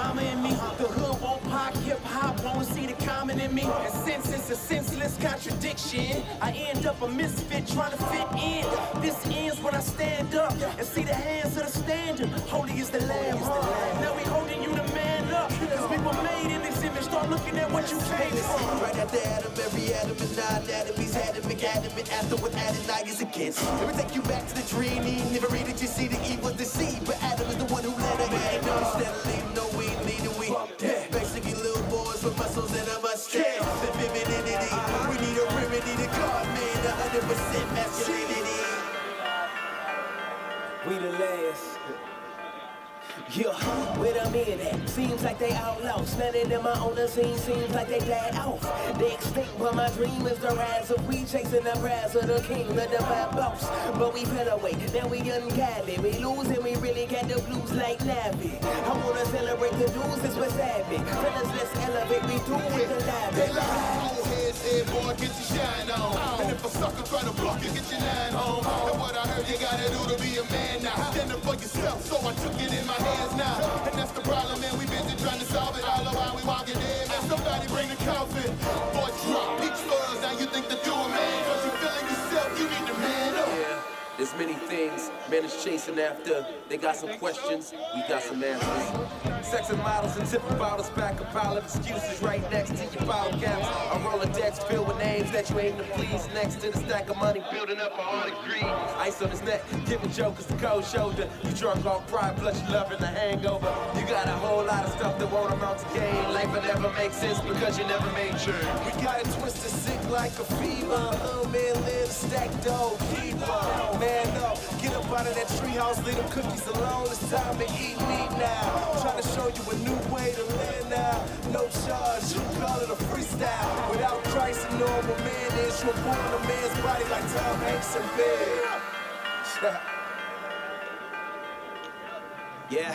mama in me. The hood won't pop, hip-hop won't see the common in me. And since it's a senseless contradiction, I end up a misfit trying to fit in. This ends when I stand up and see the hands of the standard. Holy is the Lamb. Now we holding you to man up, cause we were made in this image. Start looking at what you came from. Right after Adam, every atom and non-atomies had him, McAdam, and after what Adam I is against. Let me take you back to the dream. Eve never read it, you see the Eve was deceived, but Adam is the one who led her. Ain't no instead of leaving, no we ain't leading, we basically little boys with muscles and a mustache. The femininity, we need a remedy to God, man, 100% masculinity. We the last. Yeah, where them in at? Seems like they outlaws. None of them are on the scene, seems like they died off. They extinct, but my dream is the rise of we chasing the prize of the king, the divine boss. But we fell away, now we ungodly. We lose and we really got the blues like Navi. I wanna celebrate the dudes, it's what's happening. Fellas, let's elevate, we do with the live. They lie, old heads said, boy, get your shine on. And if a sucker try to block you, get your line home. And what I heard you gotta do to be a man now. Stand up for yourself, so I took it in my hands now. And that's the problem, man, we busy trying to solve it. All the while we walking in, man, somebody bring the coffin. Boy, drop each stars, now you think that you a man. Cause you feeling yourself, you need to man up. Yeah, there's many things men is chasing after. They got some questions, we got some answers. Sex and models and tipping bottles, back a pile of excuses right next to your file caps. A Rolodex filled with names that you aim to please. Next to the stack of money, building up a heart of greed. Ice on his neck, giving jokers the cold shoulder. You drunk off pride, plus you loving the hangover. You got a whole lot of stuff that won't amount to gain. Life will never make sense because you never made sure. We got it twisted sick like a fever. Man, live stacked dog, keeper. Man up, get up out of that treehouse, leave them cookies alone. It's time to eat meat now. Trying to show you a new way to live now. No charge, you call it a freestyle. Without Christ, a normal man is. You're born a man's body like Tom Hanks in bed. Yeah,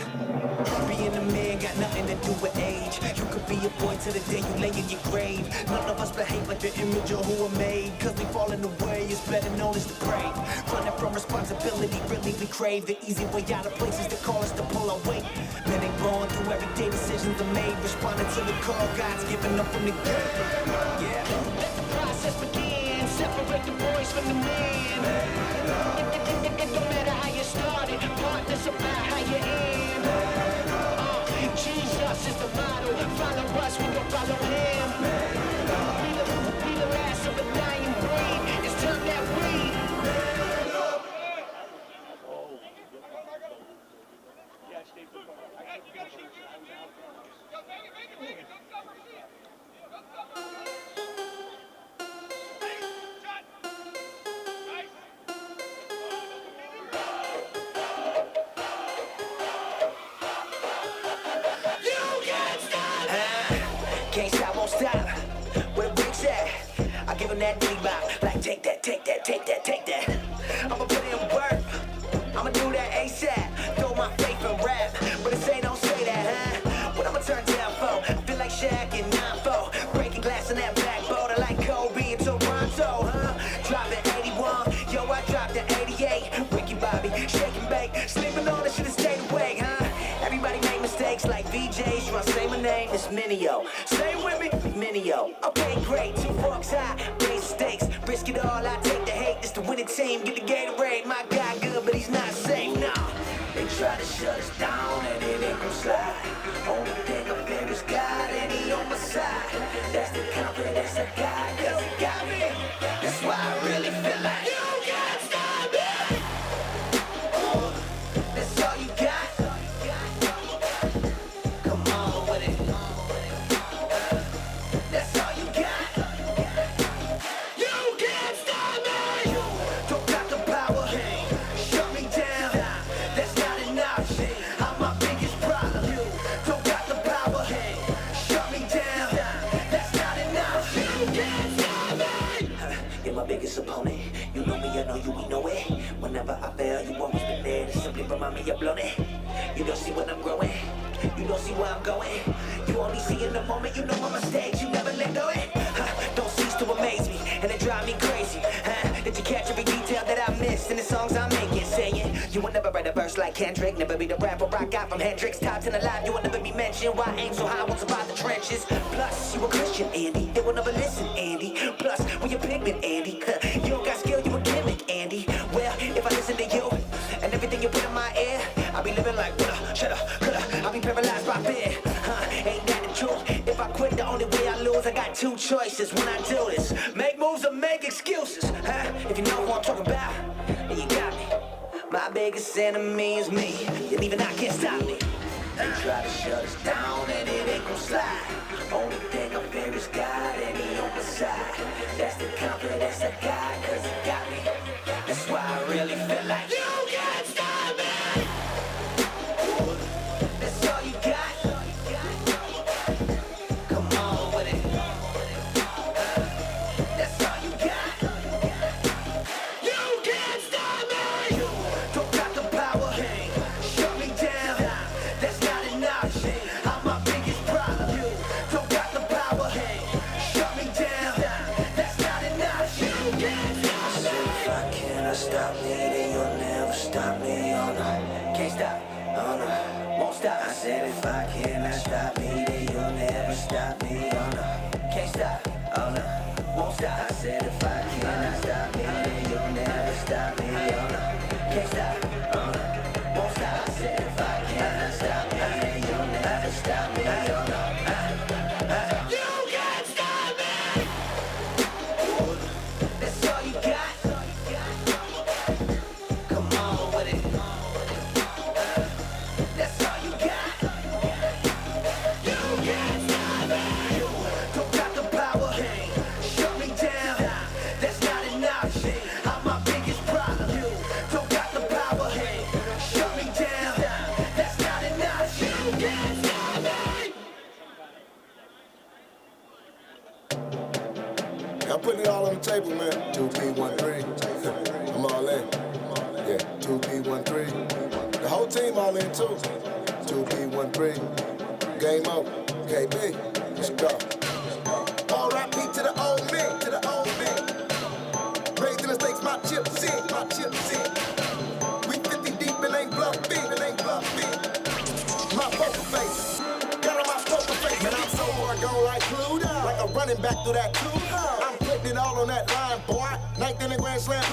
being a man got nothing to do with age. You could be a boy till the day you lay in your grave. None of us behave like the image of who we're made. Cause we fall in the way, it's better known as the brave. Running from responsibility, really we crave. The easy way out of places that call us to pull our weight. Men ain't going through everyday decisions are made. Responding to the call, God's giving up from the game. Yeah, let the process begin. Separate the boys from the men. It don't matter how you started, partners about how you end. Jesus is the model, follow us, we gon' follow him. We the last of a dying breed, it's time that we. Can't stop, won't stop. Where the bricks at? I give him that big bop. Like take that, take that, take that, take that. I'ma put in work. I'ma do that ASAP. Throw my faith in rap, but it say don't say that, huh? What I'ma turn down for? I feel like Shaq in 9-4. Breaking glass in that backboard. I like Kobe in Toronto, huh? Dropping 81, yo, I dropped the 88. Ricky Bobby, shake and bake. Sleeping on it, should've stayed awake, huh? Everybody make mistakes like VJs. Try to say my name, it's Minio. Say it with me, Minio. Okay, great, 2 forks high, raise stakes. Risk it all, I take the hate. It's the winning team, get the Gatorade. My guy good, but he's not safe, no. They try to shut us down and it ain't gon' slide. Only thing I fear is God and he on my side. That's the confidence I got, cause he got me. That's why I really feel like you can't stop me. That's all you got. Opponent, you know me, I know you, we know it. Whenever I fail, you always been there to simply remind me you're blown it. You don't see when I'm growing, you don't see where I'm going. You only see in the moment, you know my mistakes, you never let go it. Don't cease to amaze me, and it drive me crazy. Did you catch every detail that I missed in the songs I'm making? Saying, you will never write a verse just like Kendrick. Never be the rapper I got from Hendrix. Top 10 alive, you will never be mentioned. Why aim so high, won't survive the trenches. Plus, you a Christian, Andy. They will never listen, Andy. Plus, when you're pigment, Andy. You don't got skill, you a gimmick, Andy. Well, if I listen to you and everything you put in my ear, I'll be living like, shut up, I'll be paralyzed by fear. Ain't that the truth? If I quit, the only way I lose, I got two choices when I do this. Make moves or make excuses, If you know who I'm talking about, then you got me. My biggest enemy is me, and even I can't stop me. They try to shut us down and it ain't gon' slide. Only thing I fear is God and he on my side. That's the confidence I got, cause he got me. That's why I really feel like you can't stop me. That's all you got. Come on with it. That's all you got. You can't stop me. You don't got the power. Shut me down. That's not enough. I'm my biggest problem. You don't got the power. Shut me down. That's not enough. You can't stop me. If I cannot stop me, then you'll never stop me. Oh no, can't stop. Oh no, won't stop. I said if I cannot stop me, then you'll never stop me. Oh no, can't stop. Oh no, won't stop. I said if I cannot stop me, then you'll never stop me. Oh no, can't stop. Oh no, won't stop. I said if I cannot stop me, then you'll never stop me. Oh no, you can't stop me. That's all you got. Come on with it. That's all you got. You can't stop me. You don't got the power. Shut me down. That's not enough. I'm my biggest problem. You don't got the power. Shut me down. That's not enough. You can't stop me. I'm putting it all on the table, man. 2P13. I'm all in. Yeah, 2P13. The whole team all in too. 2P13. Game over. KB. Let's go. R.I.P. to the old man. To the old man. Raised in the stakes, my chips in. My chips in. We 50 deep and ain't bluffing. And ain't bluffing. My poker face. Got on my poker face. Man, I'm so far gone like Pluto. Like a running back through that coupe. I'm putting it all on that line, boy. Ninth in the Grand Slam.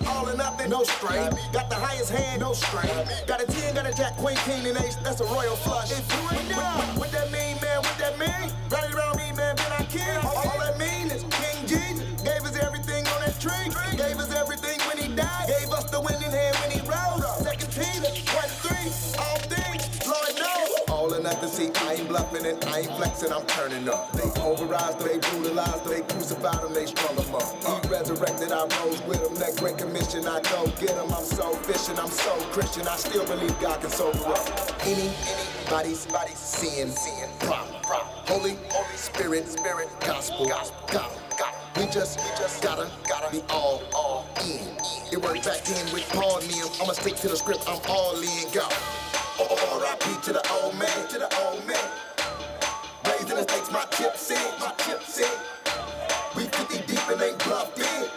All or nothing, no strain. Got the highest hand, no strain. Got a 10, got a jack, queen, king, and ace. That's a royal flush. If you ain't done, what that mean, man? What that mean? Rally around me, man, then I king. All that mean is King Jesus gave us everything on that tree. Gave us everything when he died. Gave us the winning hand when he rose. Second Peter, 1-3. All things, Lord knows. All or nothing, see, I ain't bluffing and I ain't flexing, I'm turning up. They overrized, they brutalized, they crucified them, they strung them up. He resurrected, I rose with him. That great commission, I go get him. I'm so fishing, I'm so Christian, I still believe God can sober up. Anybody's sin, problem. Holy Spirit, gospel, God. We just gotta be all in. It worked back in with Paul and them. I'ma stick to the script, I'm all in, go. R.I.P. to the old man, Raised in the stakes, my chips in, We 50 deep and ain't bluffing.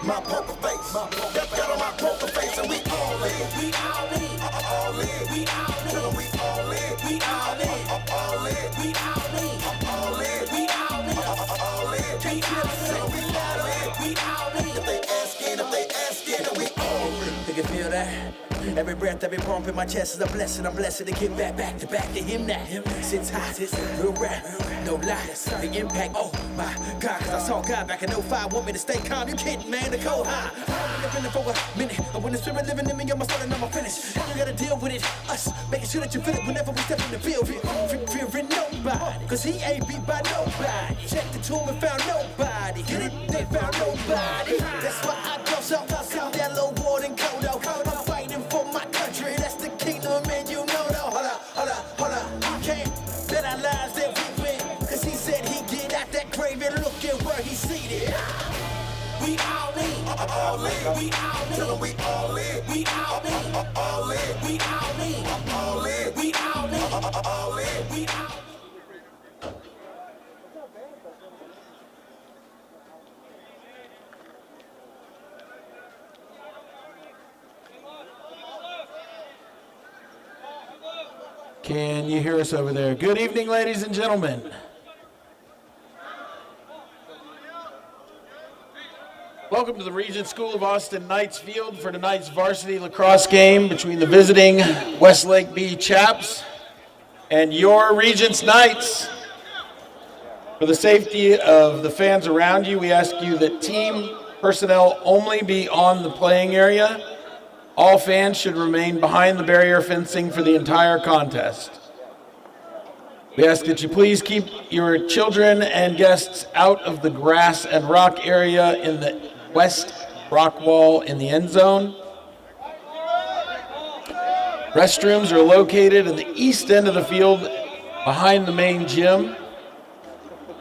My poker face, got on my poker face, and we all in. We all in. All in. We all in. We all in. We all in. All in. We all in. All in. We all in. All in. We all in. We all in. If they asking, then we all in. You can feel that? Every breath, every pump in my chest is a blessing. I'm blessed to give back to him now. Sits high, real rap, no lie. The impact, oh my God. Cause I saw God back in 05, want me to stay calm. You kidding, man, the cold high. I've been for a minute. When the spirit living in me, I'm starting, I'm finished. You gotta deal with it, us, making sure that you feel it whenever we step in the field. Fearing nobody, cause he ain't beat by nobody. Checked the tomb and found nobody. Get it? They found nobody. That's why I go so that little ward and Kodo. I'm fighting for my country, that's the kingdom, and you know though. Hold up, you can't let our lives that we win. Cause he said he get out that grave and look at where he's seated. We all in. All in. We all in. Tell them we all in. We all in. All in. We all in. All in. We all in. All in. We all in. Can you hear us over there? Good evening, ladies and gentlemen. Welcome to the Regents School of Austin Knights Field for tonight's varsity lacrosse game between the visiting Westlake B Chaps and your Regents Knights. For the safety of the fans around you, we ask you that team personnel only be on the playing area. All fans should remain behind the barrier fencing for the entire contest. We ask that you please keep your children and guests out of the grass and rock area in the west rock wall in the end zone. Restrooms are located at the east end of the field behind the main gym.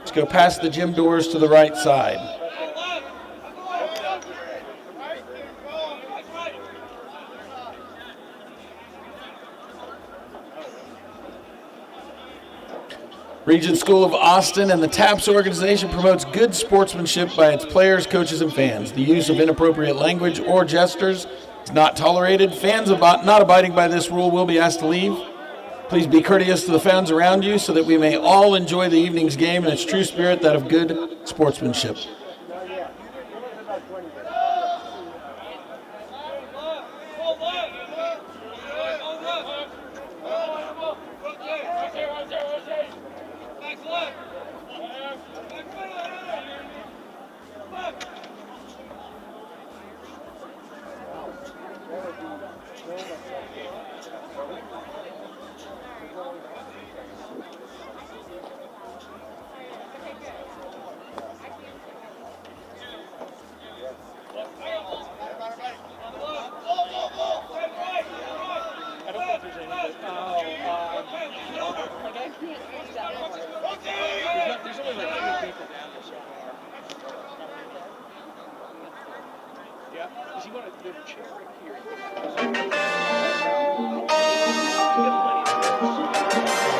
Just go past the gym doors to the right side. Regents School of Austin and the TAPS organization promotes good sportsmanship by its players, coaches, and fans. The use of inappropriate language or gestures is not tolerated. Fans not abiding by this rule will be asked to leave. Please be courteous to the fans around you so that we may all enjoy the evening's game in its true spirit, that of good sportsmanship.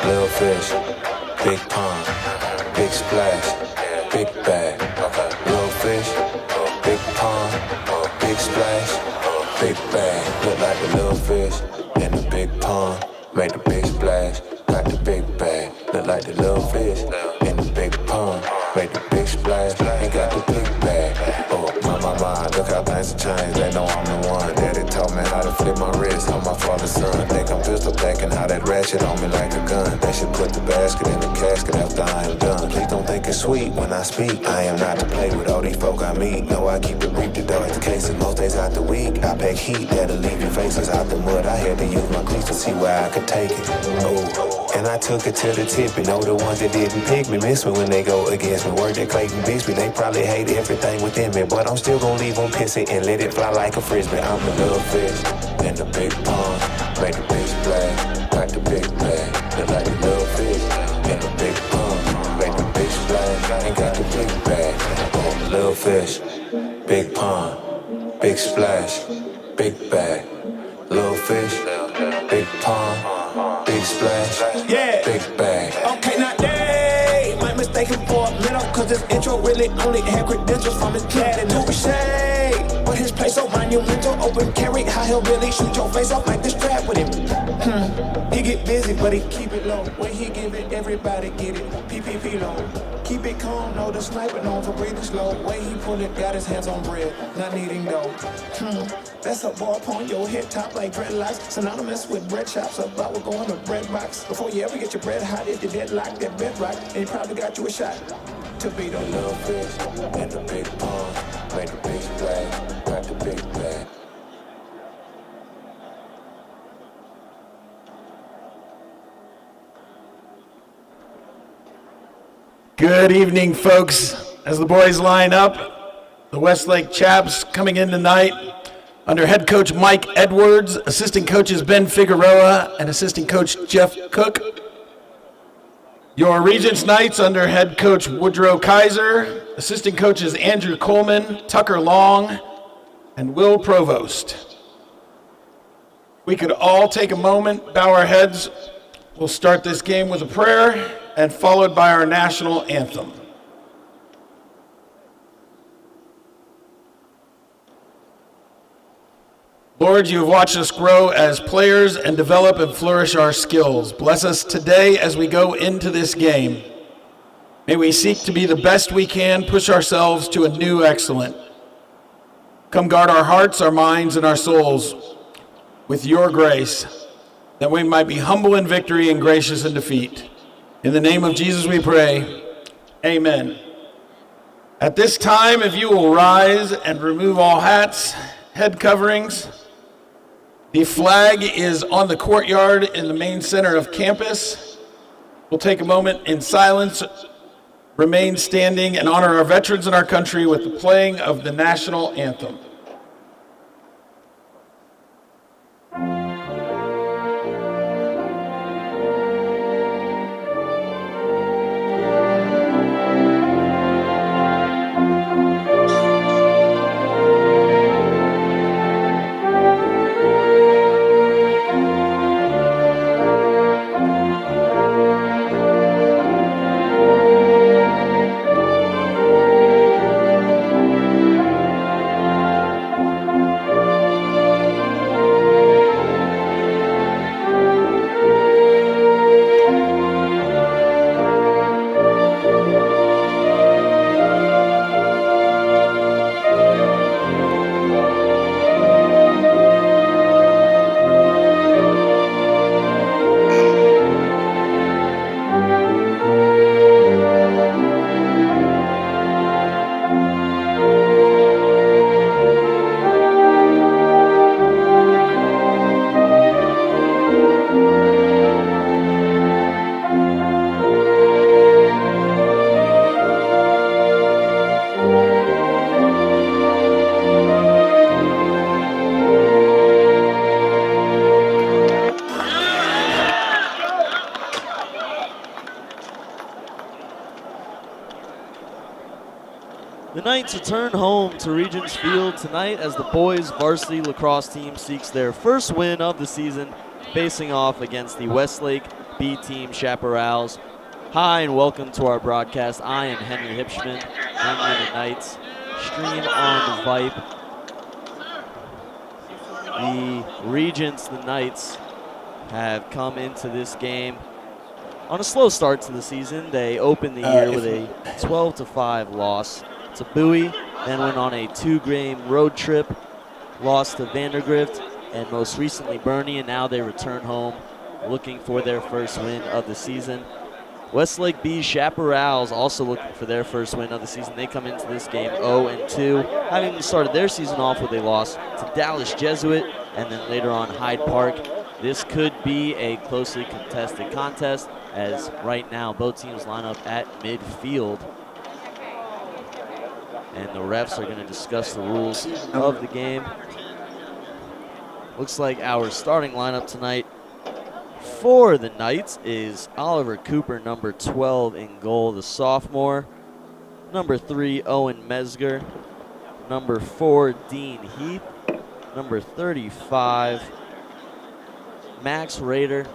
Little fish, big pond, big splash, big bag. Little fish, big pond, big splash, big bag. Look like the little fish in the big pond, made the big splash, got the big bag. Look like the little fish in the big pond, made the big splash, and got the big bag. Oh, my, look how things have changed. They know I'm the one. Daddy taught me how to flip my wrist on my father's son. Think I'm pistol packing, how that ratchet on me like a gun. They should put the basket in the casket after I am done. Please don't think it's sweet when I speak. I am not to play with all these folk I meet. No, I keep it reaped to dodge the cases most days out the week. I pack heat that'll leave your faces out the mud. I had to use my cleats to see where I could take it. Oh, and I took it to the tip. And know the ones that didn't pick me miss me when they go against me. Word that Clayton Bixby, they probably hate everything within me. But I'm still gonna leave them pissy and let it fly like a frisbee. I'm a little fish in the big pond, make the big splash, got the big bag. Look like a little fish in the big pond, make the big splash, and got the big bag. Oh, little fish, big pond, big splash, big bag. Little fish, big pond, big splash, Yeah. big bag. Okay, now they might mistake him for a minnow, cause this intro really only had credentials from his dad and no shade. But his play so monumental, open carry, how he'll really shoot your face off like this trap with him. He get busy, but he keep it low. When he give it, everybody get it. PPP low. Keep it calm, no, the sniper known for breathing slow. Way he pull it, got his hands on bread, not needing dough. That's a ball upon your head top like dreadlocks. Synonymous with bread chops, about what going to bread box. Before you ever get your bread hot, if you deadlock that bedrock, and he probably got you a shot to beat The a little fish in the big pond, make the big splash, got the big bag. Good evening, folks. As the boys line up, the Westlake Chaps coming in tonight under head coach Mike Edwards, assistant coaches Ben Figueroa, and assistant coach Jeff Cook. Your Regents Knights under head coach Woodrow Kaiser, assistant coaches Andrew Coleman, Tucker Long, and Will Provost. We could all take a moment, bow our heads. We'll start this game with a prayer and followed by our national anthem. Lord, you have watched us grow as players and develop and flourish our skills. Bless us today as we go into this game. May we seek to be the best we can, push ourselves to a new excellent. Come guard our hearts, our minds, and our souls with your grace, that we might be humble in victory and gracious in defeat. In the name of Jesus we pray, amen. At this time, if you will rise and remove all hats, head coverings. The flag is on the courtyard in the main center of campus. We'll take a moment in silence, remain standing, and honor our veterans and our country with the playing of the national anthem. The Knights return home to Regents Field tonight as the boys varsity lacrosse team seeks their first win of the season, facing off against the Westlake B team Chaparrals. Hi and welcome to our broadcast. I am Henry Hipschman. I'm the Knights. Stream on the Vype. The Regents, the Knights, have come into this game on a slow start to the season. They opened the year with a 12-5 loss to Bowie, then went on a 2-game road trip, lost to Vandergrift, and most recently Bernie, and now they return home looking for their first win of the season. Westlake B Chaparrals also looking for their first win of the season. They come into this game 0-2, having started their season off with a loss to Dallas Jesuit and then later on Hyde Park. This could be a closely contested contest, as right now both teams line up at midfield. And the refs are going to discuss the rules of the game. Looks like our starting lineup tonight for the Knights is Oliver Cooper, number 12 in goal, the sophomore. Number 3, Owen Mesger. Number 4, Dean Heath. Number 35, Max Rader.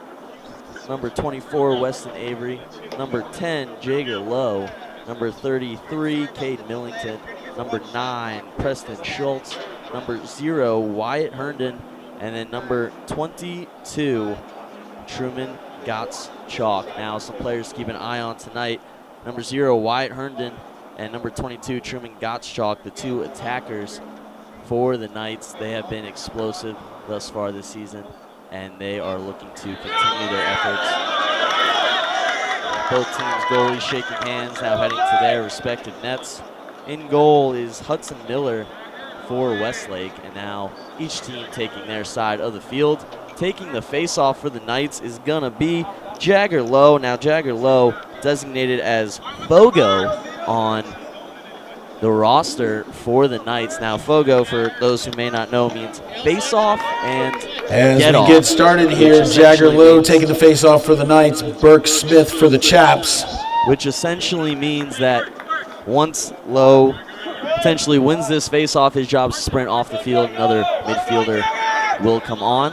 Number 24, Weston Avery. Number 10, Jager Lowe. Number 33, Cade Millington. Number 9, Preston Schultz. Number 0, Wyatt Herndon. And then number 22, Truman Gotts Chalk. Now some players to keep an eye on tonight. Number 0, Wyatt Herndon, and number 22, Truman Gotts Chalk, the two attackers for the Knights. They have been explosive thus far this season, and they are looking to continue their efforts. Both teams' goalies shaking hands, now heading to their respective nets. In goal is Hudson Miller for Westlake, and now each team taking their side of the field. Taking the face-off for the Knights is going to be Jagger Lowe. Now Jagger Lowe designated as Fogo on the roster for the Knights. Now Fogo, for those who may not know, means face-off and as get we off, get started here, Jagger Lowe taking the face-off for the Knights, Burke Smith for the Chaps. Which essentially means that once Lowe potentially wins this face-off, his job is to sprint off the field. Another midfielder will come on.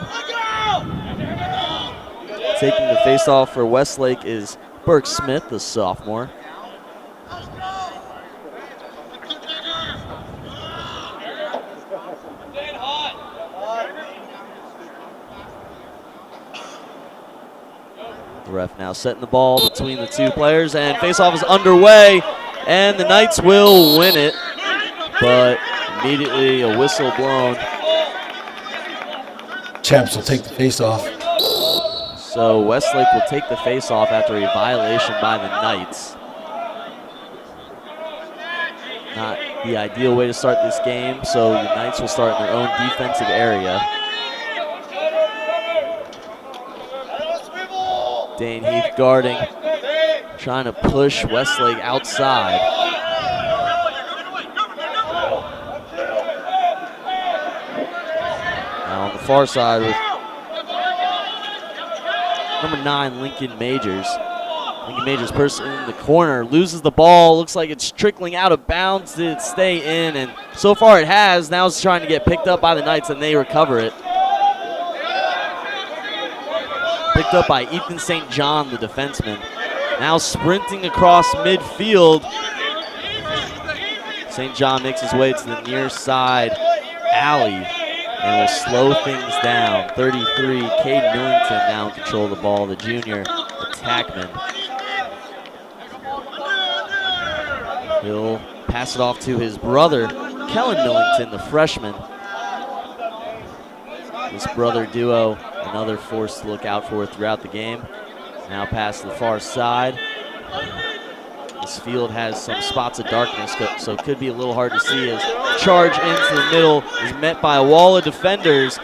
Taking the face-off for Westlake is Burke Smith, the sophomore. The ref now setting the ball between the two players, and faceoff is underway, and the Knights will win it, but immediately a whistle blown. Chaps will take the faceoff. So Westlake will take the faceoff after a violation by the Knights. Not the ideal way to start this game, so the Knights will start in their own defensive area. Dane Heath guarding, trying to push Westlake outside. Now on the far side with number 9, Lincoln Majors. Lincoln Majors person in the corner, loses the ball, looks like it's trickling out of bounds. Did it stay in? And so far it has. Now it's trying to get picked up by the Knights, and they recover it. Picked up by Ethan St. John, the defenseman. Now sprinting across midfield. St. John makes his way to the near side alley and will slow things down. 33, Cade Millington now in control of the ball, the junior attackman. He'll pass it off to his brother, Kellen Millington, the freshman. This brother duo, another force to look out for throughout the game. Now pass to the far side. This field has some spots of darkness, so it could be a little hard to see as charge into the middle is met by a wall of defenders.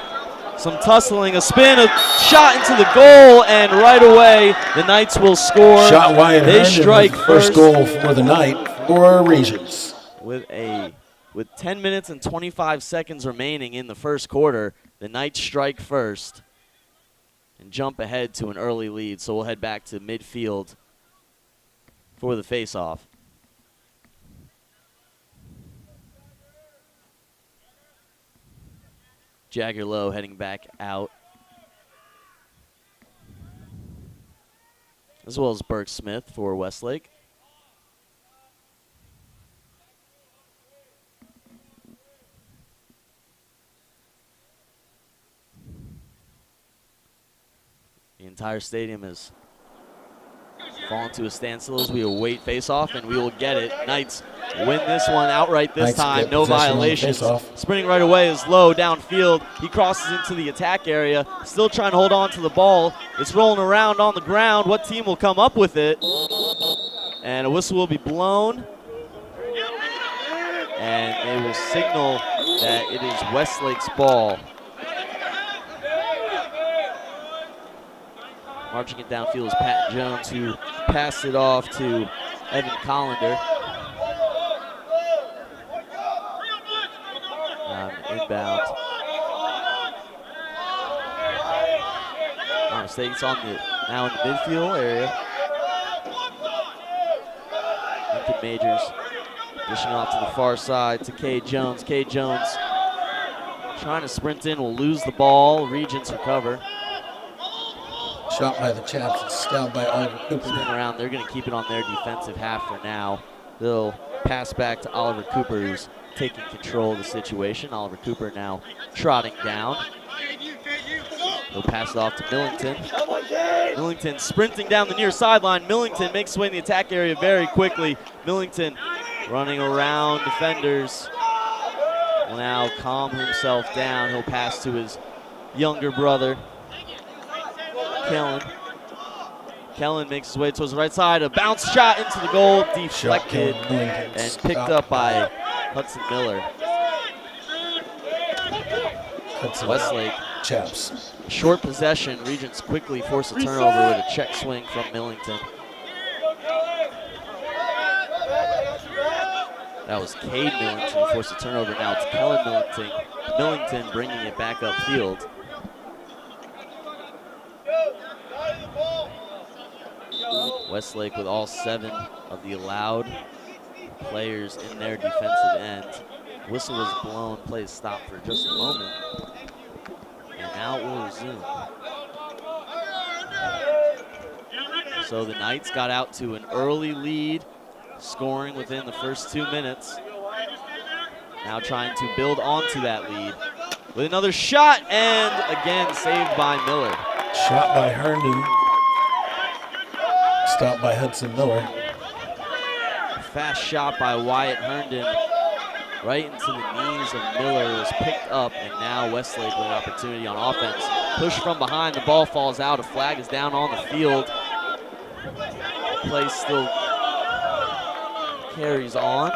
Some tussling, a spin, a shot into the goal, and right away the Knights will score. Shot wide. They strike first goal for the night for Regents. With 10 minutes and 25 seconds remaining in the first quarter, the Knights strike first and jump ahead to an early lead. So we'll head back to midfield for the faceoff. Jagger Lowe heading back out, as well as Burke Smith for Westlake. The entire stadium has fallen to a standstill as we await face-off, and we will get it. Knights win this one outright this time. No violations. Sprinting right away is Lowe downfield. He crosses into the attack area, still trying to hold on to the ball. It's rolling around on the ground. What team will come up with it? And a whistle will be blown, and they will signal that it is Westlake's ball. Marching it downfield is Pat Jones, who passed it off to Evan Collender. Inbound. State's on the now in the midfield area. Lincoln Majors dishing off to the far side to Cade Jones. Cade Jones trying to sprint in, will lose the ball. Regents recover. Shot by the Chaps, it's stopped by Oliver Cooper. Spin around, they're going to keep it on their defensive half for now. They'll pass back to Oliver Cooper, who's taking control of the situation. Oliver Cooper now trotting down. He'll pass it off to Millington. Millington sprinting down the near sideline. Millington makes his way in the attack area very quickly. Millington running around defenders. Will now calm himself down. He'll pass to his younger brother, Kellen. Kellen makes his way towards the right side. A bounce shot into the goal, deflected and picked up by Hudson Miller. Westlake. Chaps. Short possession. Regents quickly force a turnover with a check swing from Millington. That was Cade Millington who forced a turnover. Now it's Kellen Millington. Millington bringing it back upfield. Westlake with all 7 of the allowed players in their defensive end. Whistle was blown, play stopped for just a moment. And now it will resume. So the Knights got out to an early lead, scoring within the first 2 minutes. Now trying to build onto that lead with another shot, and again saved by Miller. Shot by Herndon. stop by Hudson Miller. Fast shot by Wyatt Herndon right into the knees of Miller. It was picked up, and now Westlake with an opportunity on offense. Push from behind, the ball falls out. A flag is down on the field. Play still carries on.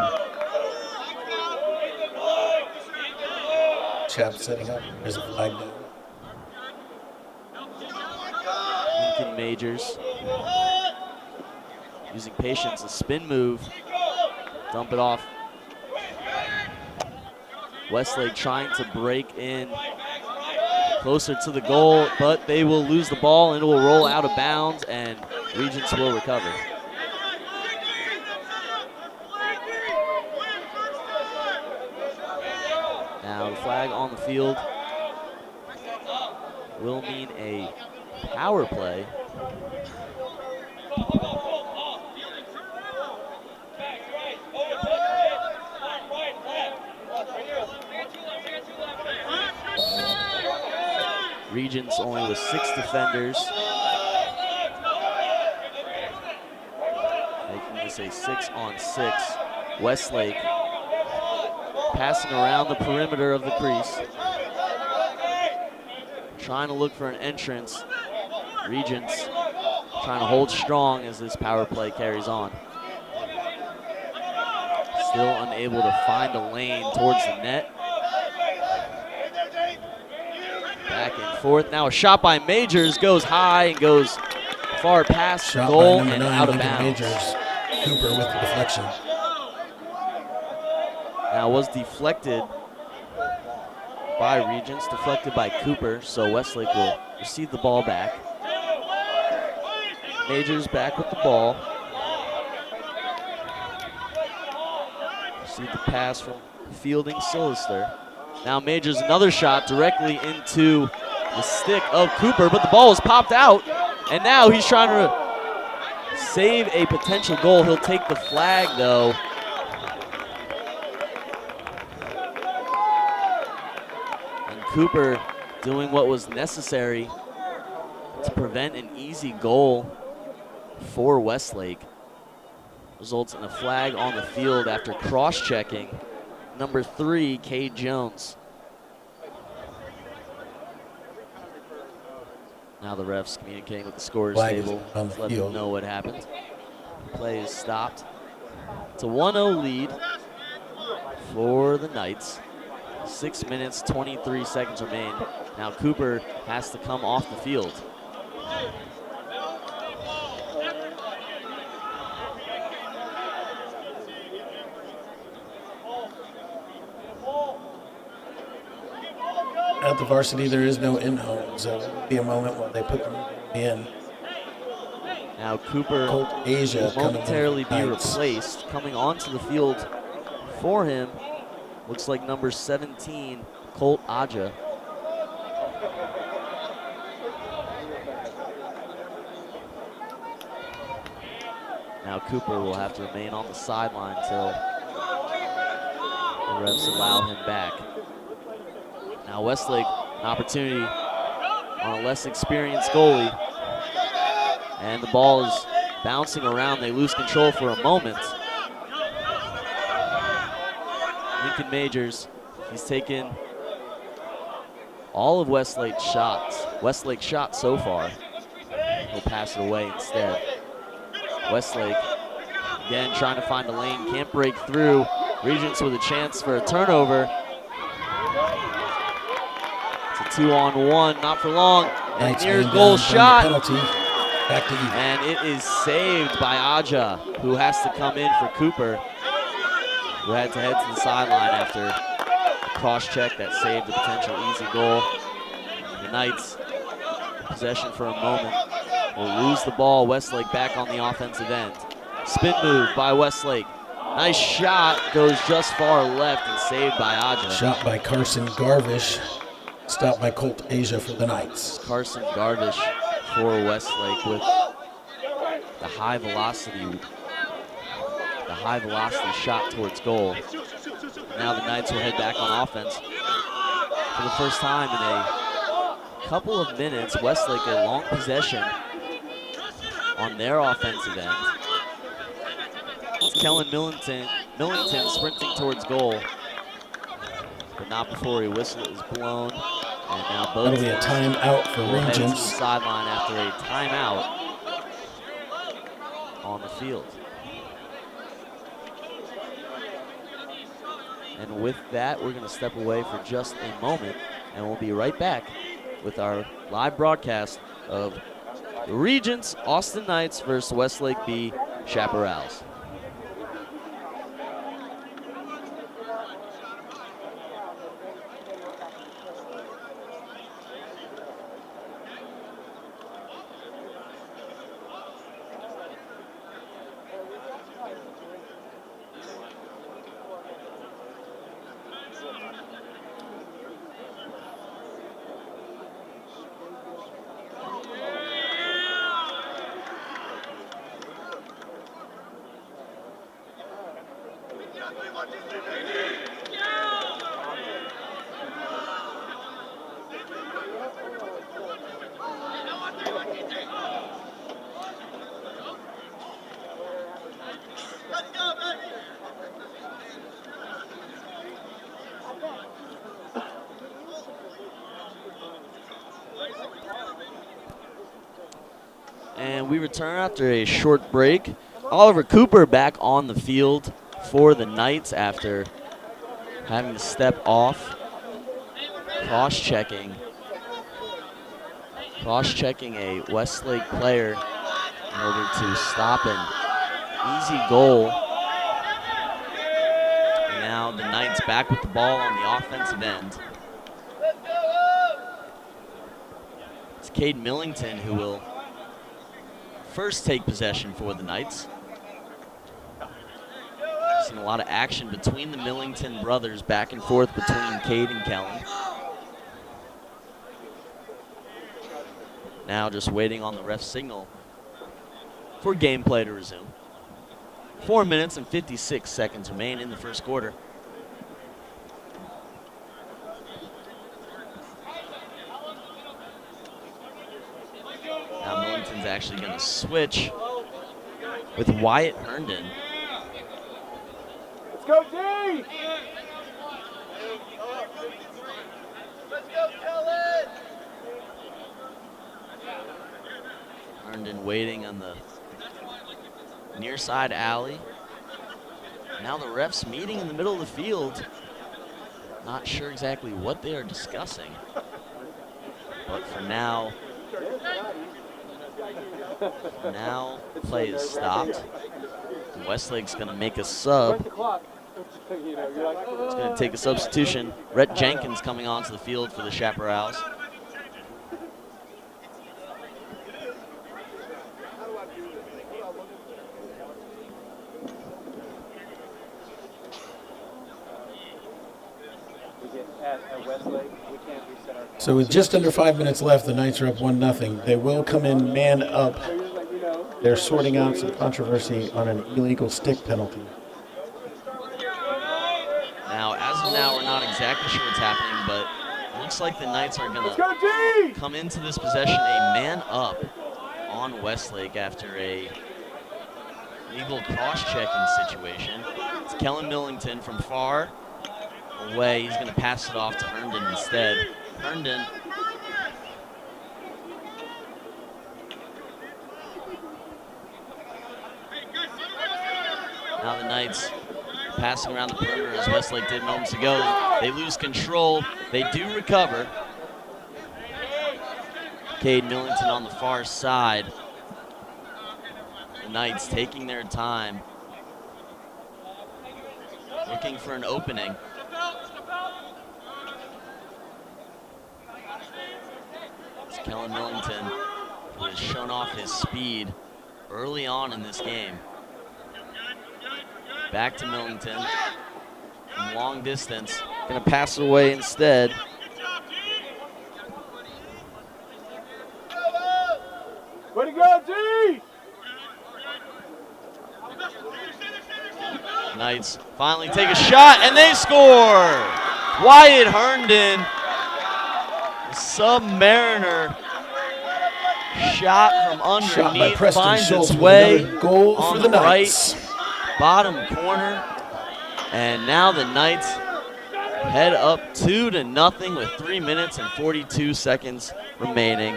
Chap setting up. There's a flag down. Lincoln Majors using patience, a spin move, dump it off. Westlake trying to break in closer to the goal, but they will lose the ball and it will roll out of bounds, and Regents will recover. Now the flag on the field will mean a power play. Regents only with 6 defenders, making this a 6-on-6. Westlake passing around the perimeter of the crease, trying to look for an entrance. Regents trying to hold strong as this power play carries on. Still unable to find a lane towards the net. Back and forth. Now a shot by Majors goes high and goes far past the goal and out of bounds. Majors. Cooper with the deflection. Now was deflected by Regents, deflected by Cooper, so Westlake will receive the ball back. Majors back with the ball. Receive the pass from fielding Sillister. Now Majors another shot directly into the stick of Cooper, but the ball was popped out, and now he's trying to save a potential goal. He'll take the flag though. And Cooper doing what was necessary to prevent an easy goal for Westlake. Results in a flag on the field after cross-checking number 3, Cade Jones. Now the refs communicating with the scorers table to let them know what happened. Play is stopped. It's a 1-0 lead for the Knights. 6 minutes, 23 seconds remain. Now Cooper has to come off the field. At the varsity, there is no in-home, so it'll be a moment while they put them in. Now Cooper Colt Asia will momentarily be replaced. Coming onto the field for him looks like number 17, Colt Aja. Now Cooper will have to remain on the sideline until the refs allow him back. Now Westlake, an opportunity on a less experienced goalie. And the ball is bouncing around. They lose control for a moment. Lincoln Majors, he's taken all of Westlake's shots so far. He'll pass it away instead. Westlake, again, trying to find a lane, can't break through. Regents with a chance for a turnover. It's a 2-on-1, not for long. And near goal shot. Penalty. Back to even. And it is saved by Aja, who has to come in for Cooper, who had to head to the sideline after a cross-check that saved a potential easy goal. The Knights, possession for a moment, will lose the ball. Westlake back on the offensive end. Spin move by Westlake. Nice shot, goes just far left and saved by Aja. Shot by Carson Garvish. Stopped by Colt Asia for the Knights. Carson Garvish for Westlake with the high velocity shot towards goal. Now the Knights will head back on offense. For the first time in a couple of minutes, Westlake a long possession. on their offensive end. It's Kellen Millington sprinting towards goal, but not before a whistle is blown. And now both That'll be a timeout for will head to the Regents. sideline after a timeout on the field. And with that, we're going to step away for just a moment, and we'll be right back with our live broadcast of the Regents Austin Knights versus Westlake B Chaparrals. And we return after a short break. Oliver Cooper back on the field for the Knights after having to step off. Cross-checking a Westlake player in order to stop an easy goal. And now the Knights back with the ball on the offensive end. It's Cade Millington who will first take possession for the Knights. Seen a lot of action between the Millington brothers, back and forth between Cade and Kellen. Now just waiting on the ref's signal for gameplay to resume. 4 minutes and 56 seconds remain in the first quarter. Now Millington's actually going to switch with Wyatt Herndon. Let's go, D! Let's go, Kellen! Herndon waiting on the near side alley. Now the refs meeting in the middle of the field. Not sure exactly what they are discussing. But for now play is stopped. And Westlake's going to make a sub. It's going to take a substitution. Rhett Jenkins coming onto the field for the Chaparrals. So with just under 5 minutes left, the Knights are up 1-0. They will come in man up. They're sorting out some controversy on an illegal stick penalty. Now, as of now, we're not exactly sure what's happening, but it looks like the Knights are going to come into this possession a man up on Westlake after a legal cross-checking situation. It's Kellen Millington from far away. He's going to pass it off to Herndon instead. Herndon now the Knights passing around the perimeter as Westlake did moments ago. They lose control. They do recover. Cade Millington on the far side. The Knights taking their time, looking for an opening. It's Kellen Millington, who has shown off his speed early on in this game. Back to Millington, from long distance, gonna pass it away instead. Way to go, D! Knights finally take a shot, and they score! Wyatt Herndon, the Submariner shot from Shot by underneath Preston finds Schultz its with way another goal on for the the right Knights. bottom corner. And now the Knights head up 2-0 with 3 minutes and 42 seconds remaining.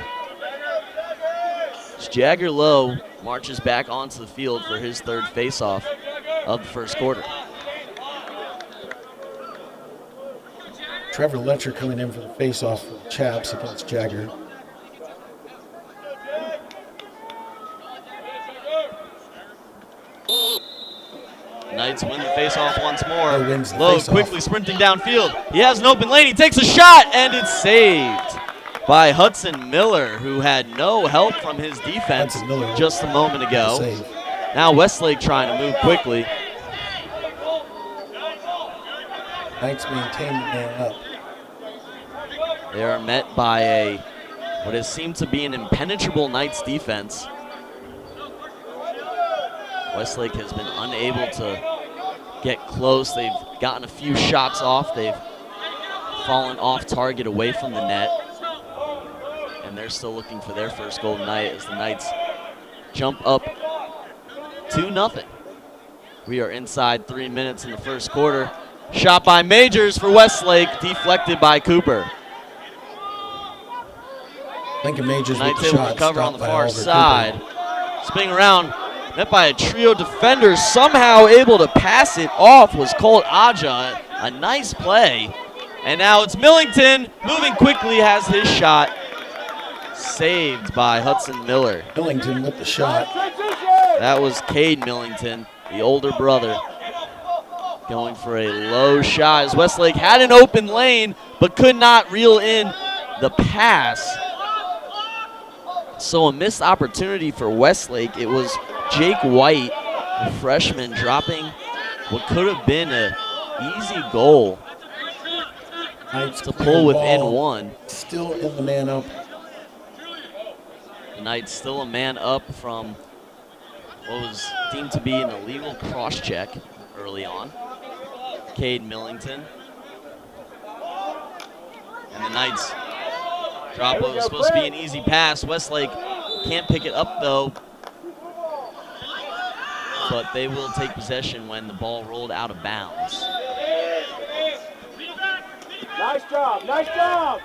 Jagger Lowe marches back onto the field for his third faceoff of the first quarter. Trevor Letcher coming in for the faceoff for the Chaps against Jagger. Knights win the faceoff once more. Lowe wins the Lowe faceoff. quickly sprinting downfield. He has an open lane. He takes a shot, and it's saved by Hudson Miller, who had no help from his defense Hudson Miller just a moment ago. Save. Now Westlake trying to move quickly. Knights maintain the man up. They are met by what has seemed to be an impenetrable Knights defense. Westlake has been unable to get close. They've gotten a few shots off. They've fallen off target away from the net. And they're still looking for their first goal tonight as the Knights jump up 2-0. We are inside 3 minutes in the first quarter. Shot by Majors for Westlake, deflected by Cooper. Lincoln Majors with Knights the able shot. to cover on stopped the by far Oliver side. Cooper. Spinning around, met by a trio of defenders. Somehow able to pass it off was Colt Aja. A nice play. And now it's Millington, moving quickly, has his shot. Saved by Hudson Miller. Millington with the shot. That was Cade Millington, the older brother, going for a low shot as Westlake had an open lane but could not reel in the pass. So a missed opportunity for Westlake. It was Jake White, the freshman, dropping what could have been an easy goal Knights to clear pull the within ball. one. Still in the man up. The Knights still a man up from what was deemed to be an illegal cross-check early on. Cade Millington. And the Knights drop what was supposed to be an easy pass. Westlake can't pick it up though. But they will take possession when the ball rolled out of bounds. Nice job, nice job.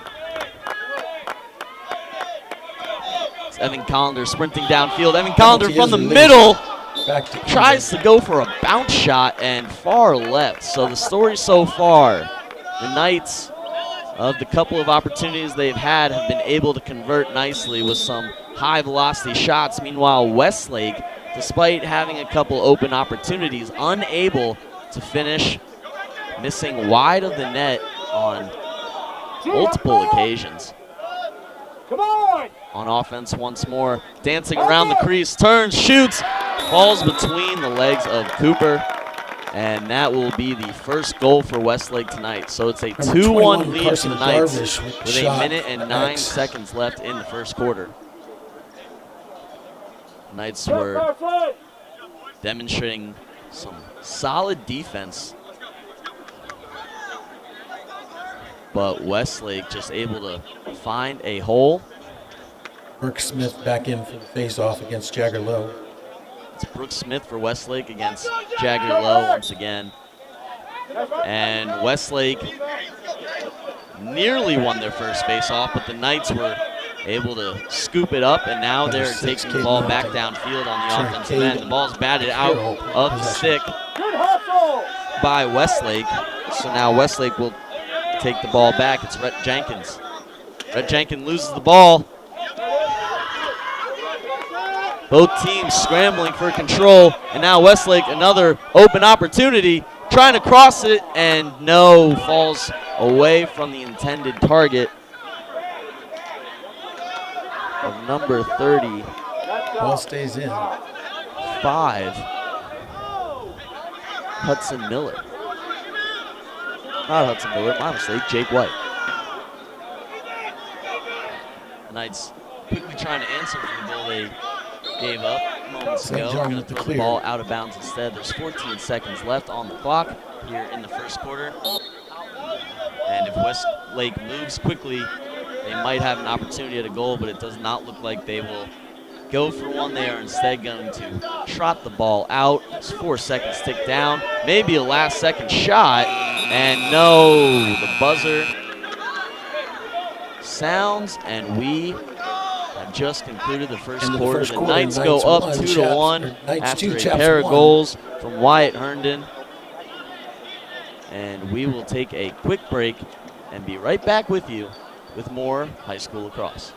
It's Evan Collender sprinting downfield. Evan Collender Penalty from is the released. middle Back to tries to go for a bounce shot and far left. So the story so far, the Knights, of the couple of opportunities they've had, have been able to convert nicely with some high velocity shots. Meanwhile, Westlake, despite having a couple open opportunities, unable to finish, missing wide of the net on multiple occasions. Come on. On offense once more, dancing around the crease, turns, shoots, falls between the legs of Cooper, and that will be the first goal for Westlake tonight. So it's a 2-1 lead for Carson the Knights Darvish with the with shot. 1 minute and 9 X. seconds left in the first quarter. Knights were demonstrating some solid defense, but Westlake just able to find a hole. Burke Smith back in for the face-off against Jagger Lowe. It's Brooks Smith for Westlake against Jagger Lowe once again. And Westlake nearly won their first face-off, but the Knights were able to scoop it up, and now they're taking the ball back downfield on the offensive end. The ball's batted out of the stick by Westlake. So now Westlake will take the ball back. It's Rhett Jenkins. Rhett Jenkins loses the ball. Both teams scrambling for control, and now Westlake, another open opportunity, trying to cross it, and no, falls away from the intended target of number 30. Ball stays in. 5, Hudson Miller. Not Hudson Miller, my mistake, Jake White. The Knights quickly trying to answer for the goal they gave up moments St. ago. John We're going with to the throw the clear. ball out of bounds instead. There's 14 seconds left on the clock here in the first quarter. And if Westlake moves quickly, they might have an opportunity at a goal, but it does not look like they will go for one. They are instead going to trot the ball out. It's 4 seconds tick down. Maybe a last-second shot. And no, the buzzer sounds, and we have just concluded the first quarter. The Knights go up 2-1 after a pair of goals from Wyatt Herndon. And we will take a quick break and be right back with you with more high school lacrosse.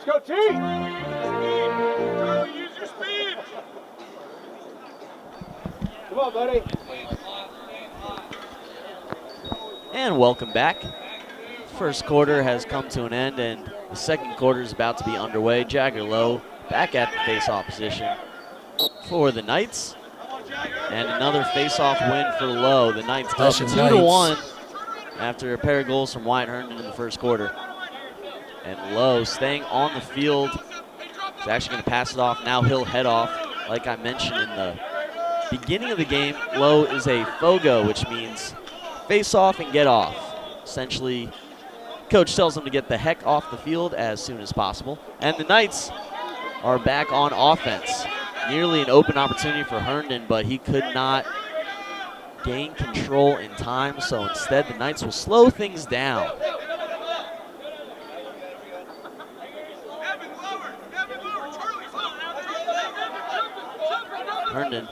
Go team! Charlie, use your speed! Come on, buddy. And welcome back. First quarter has come to an end, and the second quarter is about to be underway. Jagger Lowe back at the face-off position for the Knights. And another face-off win for Lowe. The Knights up 2-1 after a pair of goals from Wyatt Herndon in the first quarter. And Lowe staying on the field. He's actually going to pass it off. Now he'll head off. Like I mentioned in the beginning of the game, Lowe is a FOGO, which means face off and get off. Essentially, coach tells him to get the heck off the field as soon as possible. And the Knights are back on offense. Nearly an open opportunity for Herndon, but he could not gain control in time. So instead, the Knights will slow things down. Herndon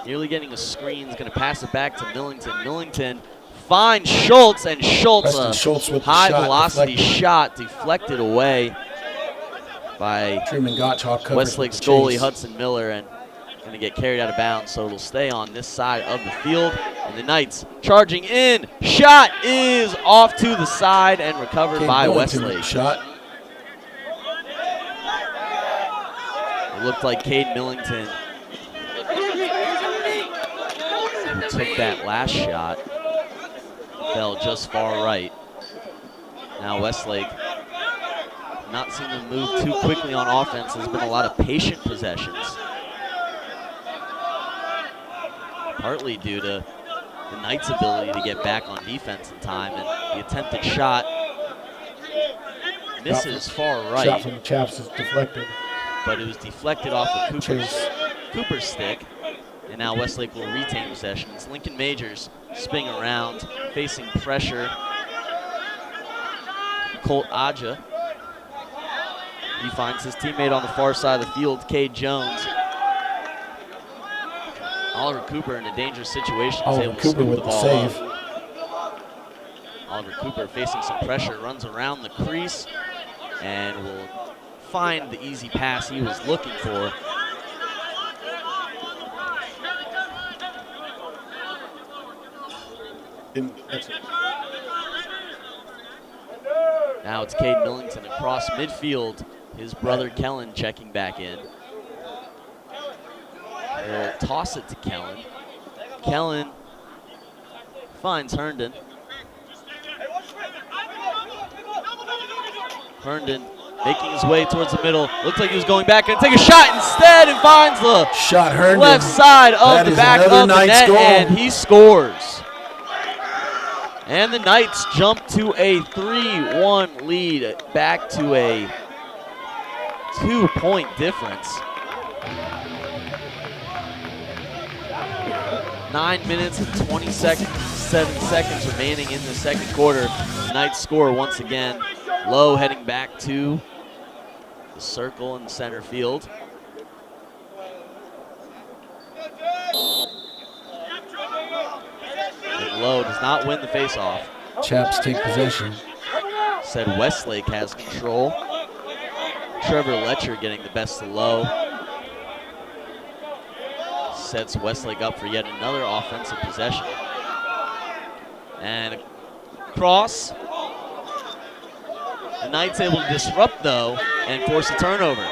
nearly getting a screen. He's going to pass it back to Millington. Millington finds Schultz, and Schultz, a high-velocity shot deflected away by Westlake's goalie Hudson Miller, and going to get carried out of bounds, so it'll stay on this side of the field. And the Knights charging in. Shot is off to the side and recovered by Westlake. It looked like Cade Millington who took that last shot. Fell just far right. Now Westlake not seem to move too quickly on offense. There's been a lot of patient possessions. Partly due to the Knights' ability to get back on defense in time, and the attempted shot misses far right. Shot from the Chaps is deflected. But it was deflected off the Cooper's stick. And now Westlake will retain possession. It's Lincoln Majors spinning around, facing pressure. Colt Aja. He finds his teammate on the far side of the field, Cade Jones. Oliver Cooper in a dangerous situation is able to scoop the ball up. Oliver Cooper facing some pressure, runs around the crease, and will find the easy pass he was looking for. Now it's Cade Millington across midfield. His brother Kellen checking back in. They'll toss it to Kellen. Kellen finds Herndon. Herndon making his way towards the middle. Looks like he was going back and take a shot instead, and finds the left side of the back of the net, and he scores. And the Knights jump to a 3-1 lead, back to a 2-point difference. 9 minutes and 27 seconds remaining in the second quarter. The Knights score once again. Lowe heading back to the circle in center field. And Lowe does not win the faceoff. Chaps take possession. Said Westlake has control. Trevor Letcher getting the best of Lowe. Sets Westlake up for yet another offensive possession. And cross. The Knights able to disrupt though and force a turnover.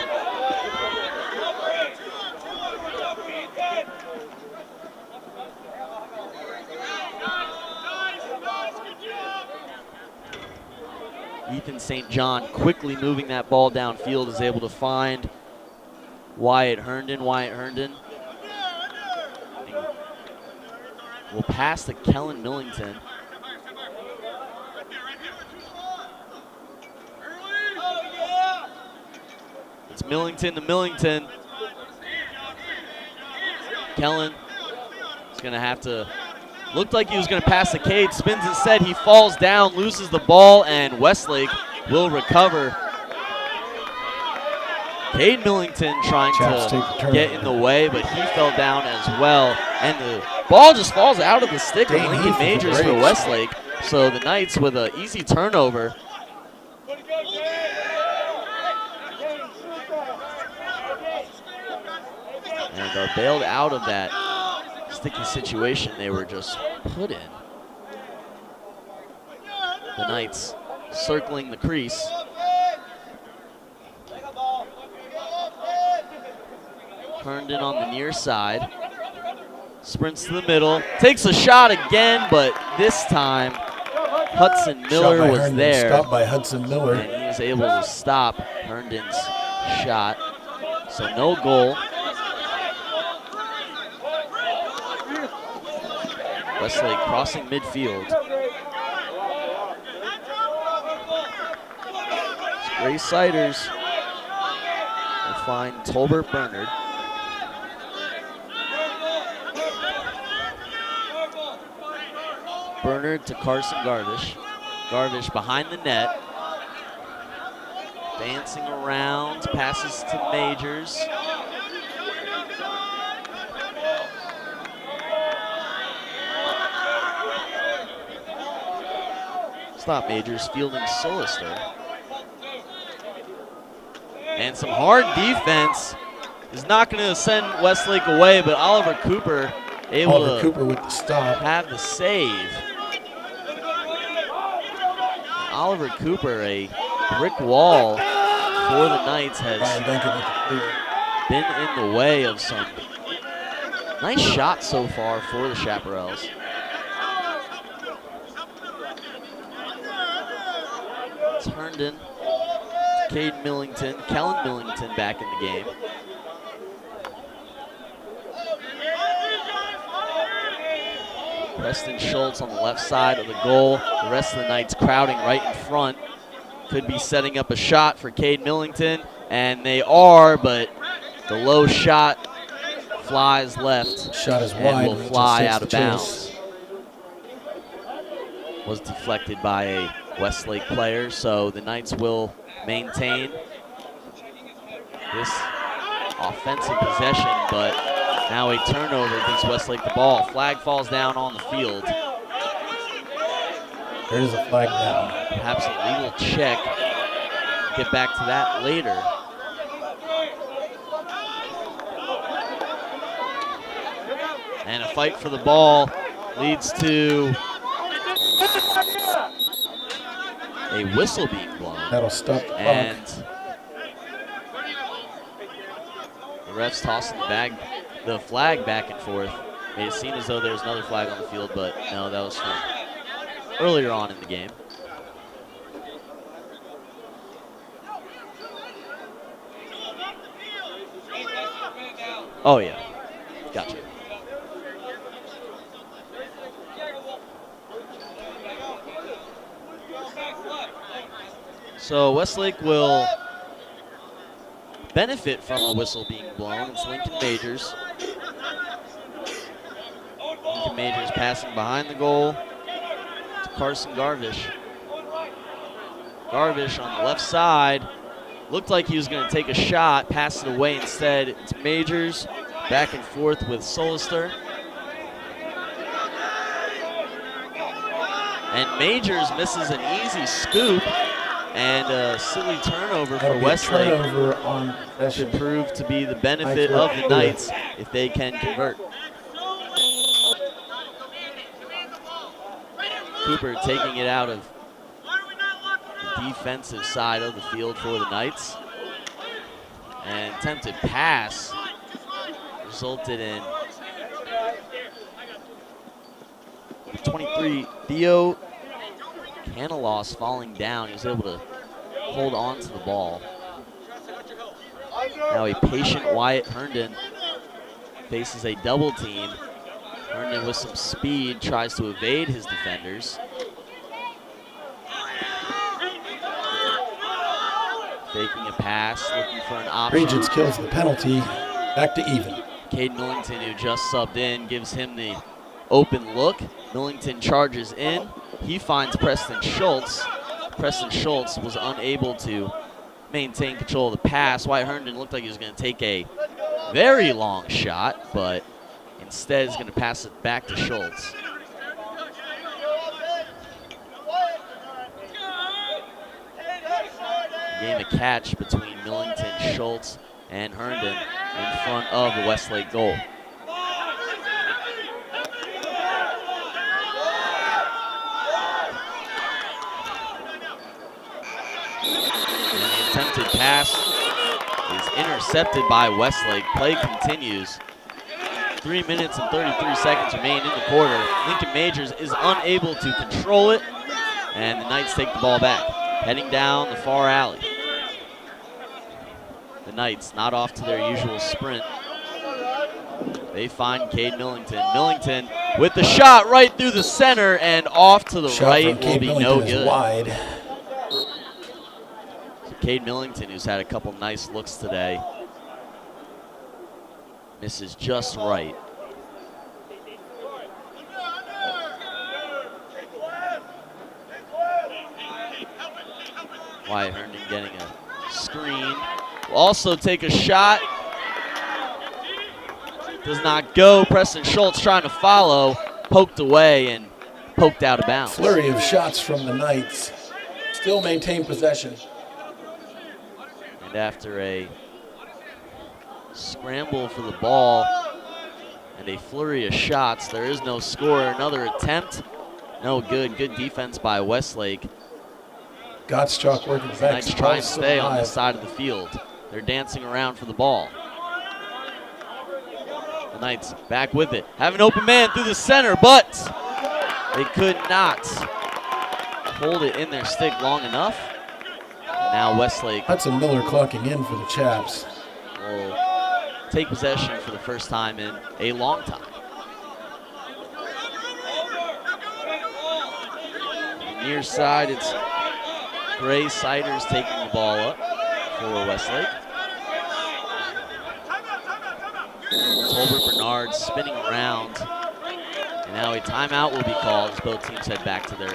Ethan St. John quickly moving that ball downfield is able to find Wyatt Herndon. Wyatt Herndon will pass to Kellen Millington. It's Millington to Millington. Kellen is going to have to, looked like he was going to pass to Cade, spins instead, he falls down, loses the ball, and Westlake will recover. Cade Millington trying to get in the way, but he fell down as well. And the ball just falls out of the stick of Lincoln Majors for Westlake. So the Knights with an easy turnover. And are bailed out of that sticky situation they were just put in. The Knights circling the crease. Herndon on the near side. Sprints to the middle. Takes a shot again, but this time Hudson Miller was Herndon, there. stopped by Hudson Miller. And he was able to stop Herndon's shot. So no goal. Westlake crossing midfield. Gray Siders will find Tolbert Bernard. Bernard to Carson Garvish. Garvish behind the net. Dancing around, passes to Majors. Stop Majors, fielding Solister. And some hard defense is not going to send Westlake away, but Oliver Cooper able to Cooper with the stop. Have the save. Oliver Cooper, a brick wall for the Knights, has been in the way of some nice shots so far for the Chaparrals. It's Herndon, Cade Millington, Kellen Millington back in the game. Preston Schultz on the left side of the goal. The rest of the Knights crowding right in front. Could be setting up a shot for Cade Millington, and they are, but the low shot flies left. Shot is and wide. Will fly out of bounds. Was deflected by a Westlake player, so the Knights will maintain this offensive possession, but now a turnover gives Westlake the ball. Flag falls down on the field. There is a flag down. Perhaps a legal check. Get back to that later. And a fight for the ball leads to a whistle being blown. That'll stop the clock. And the refs tossing the flag back and forth. Made it seem as though there was another flag on the field, but no, that was from earlier on in the game. Oh yeah, gotcha. So Westlake will benefit from the whistle being blown. It's Lincoln Majors. Lincoln Majors passing behind the goal to Carson Garvish. Garvish on the left side. Looked like he was going to take a shot, pass it away instead. It's Majors back and forth with Solister. And Majors misses an easy scoop, and a silly turnover for Westlake Turnover on should prove to be the benefit of the Knights if they can convert. Cooper taking it out of the defensive side of the field for the Knights. And attempted pass resulted in 23, Theo Canalos falling down. He was able to hold on to the ball. Now a patient Wyatt Herndon faces a double team. Herndon with some speed tries to evade his defenders. Faking a pass, looking for an option. Regents kills the penalty. Back to even. Cade Millington, who just subbed in, gives him the open look. Millington charges in. He finds Preston Schultz. Preston Schultz was unable to maintain control of the pass. Wyatt Herndon looked like he was going to take a very long shot, but instead is going to pass it back to Schultz. Game of catch between Millington, Schultz, and Herndon in front of the Westlake goal. And the attempted pass is intercepted by Westlake. Play continues. 3 minutes and 33 seconds remain in the quarter. Lincoln Majors is unable to control it, and the Knights take the ball back, heading down the far alley. The Knights not off to their usual sprint. They find Cade Millington. Millington with the shot right through the center and off to the right will be no good. Wide. So Cade Millington, who's had a couple nice looks today, misses just right. Wyatt Herndon getting a screen. Will also take a shot. Does not go. Preston Schultz trying to follow. Poked away and poked out of bounds. Flurry of shots from the Knights. Still maintain possession. And after a scramble for the ball and a flurry of shots, there is no score. Another attempt. No good. Good defense by Westlake. Gottschalk working back. Knights try and stay on this side of the field. They're dancing around for the ball. The Knights back with it. Have an open man through the center, but they could not hold it in their stick long enough. And now Westlake. Hudson Miller clocking in for the Chaps. Will take possession for the first time in a long time. Near side, it's Gray Siders taking the ball up for Westlake. Tolbert Bernard spinning around. And now a timeout will be called as both teams head back to their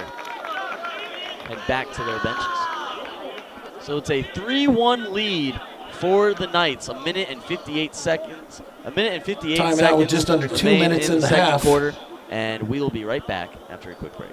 benches. So it's a 3-1 lead for the Knights. A minute and 58 seconds. Timeout with just under 2 minutes in the second half. quarter. And we will be right back after a quick break.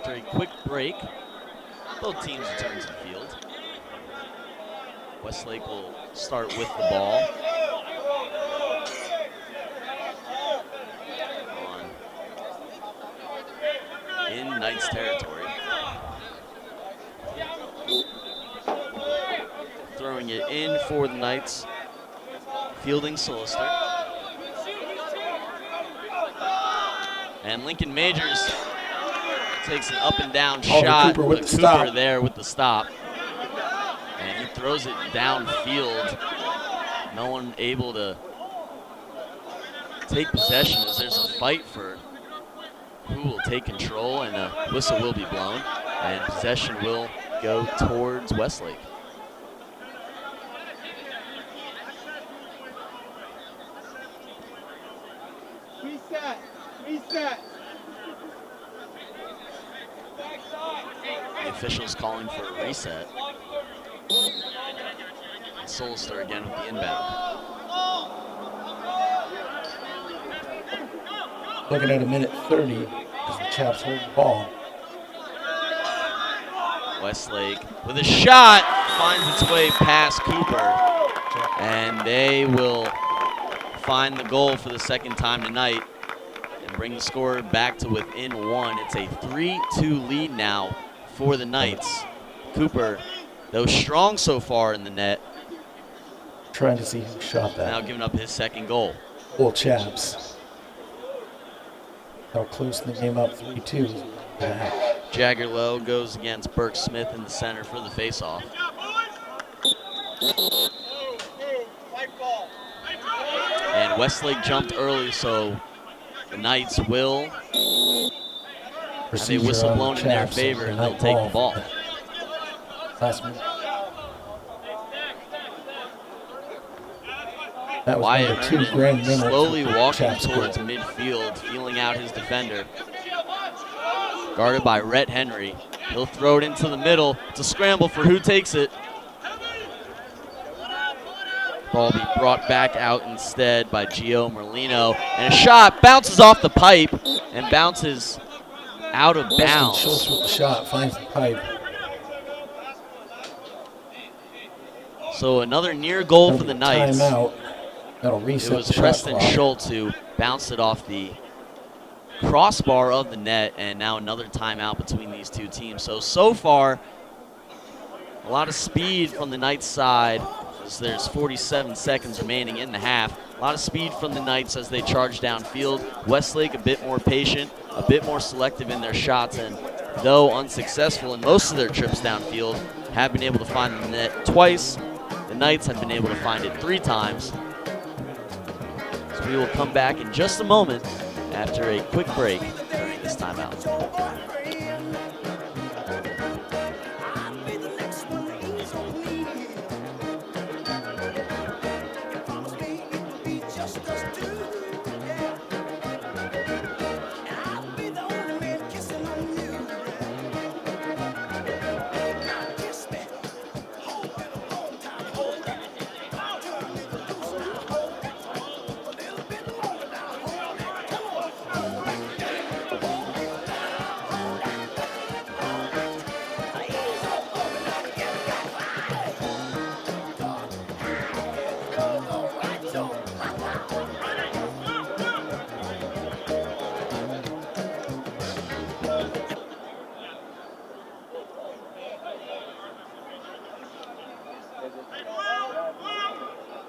after a quick break. Both teams return to the field. Westlake will start with the ball. In Knights territory. Throwing it in for the Knights. Fielding Solister. And Lincoln Majors takes an up and down shot. Cooper with the Cooper stop. there with the stop. And he throws it downfield. No one able to take possession as there's a fight for who will take control, and a whistle will be blown, and possession will go towards Westlake. Reset. Reset. The officials calling for a reset. And Solister again with the inbound. Looking at a minute 30 as the Chaps hold the ball. Westlake with a shot finds its way past Cooper, and they will find the goal for the second time tonight and bring the score back to within one. It's a 3-2 lead now for the Knights. Cooper, though strong so far in the net, Trying to see who shot that. now giving up his second goal. Well, Chaps. How close the game up 3-2. Jagger Lowe goes against Burke Smith in the center for the faceoff. And Westlake jumped early, so the Knights will have a whistle blown in their favor, and they'll take the ball. Last minute. That was Wyatt number 2, Ernie Graham Miller. slowly walking Chaps towards goal. midfield, feeling out his defender. Guarded by Rhett Henry. He'll throw it into the middle. It's a scramble for who takes it. Ball be brought back out instead by Gio Merlino. And a shot bounces off the pipe and bounces out of bounds. Schultz with the shot, finds the pipe. So another near goal for the Knights. Timeout. That'll reset It was the shot Preston clock. Schultz who bounced it off the crossbar of the net, and now another timeout between these two teams. So far, a lot of speed from the Knights side as there's 47 seconds remaining in the half. A lot of speed from the Knights as they charge downfield. Westlake a bit more patient, a bit more selective in their shots, and though unsuccessful in most of their trips downfield, have been able to find the net twice. The Knights have been able to find it 3 times. So we will come back in just a moment after a quick break during this timeout.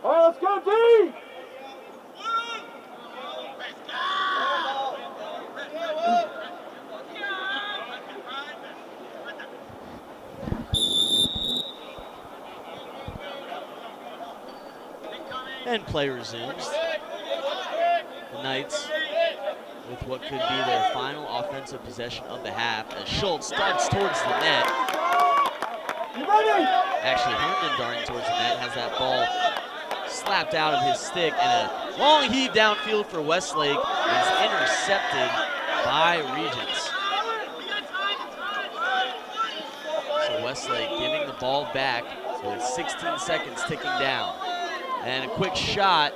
All right, let's go, D! And play resumes. The Knights with what could be their final offensive possession of the half as Schultz darts towards the net. You ready? Actually, Herndon darting towards the net has that ball slapped out of his stick, and a long heave downfield for Westlake is intercepted by Regents. So Westlake giving the ball back with 16 seconds ticking down. And a quick shot.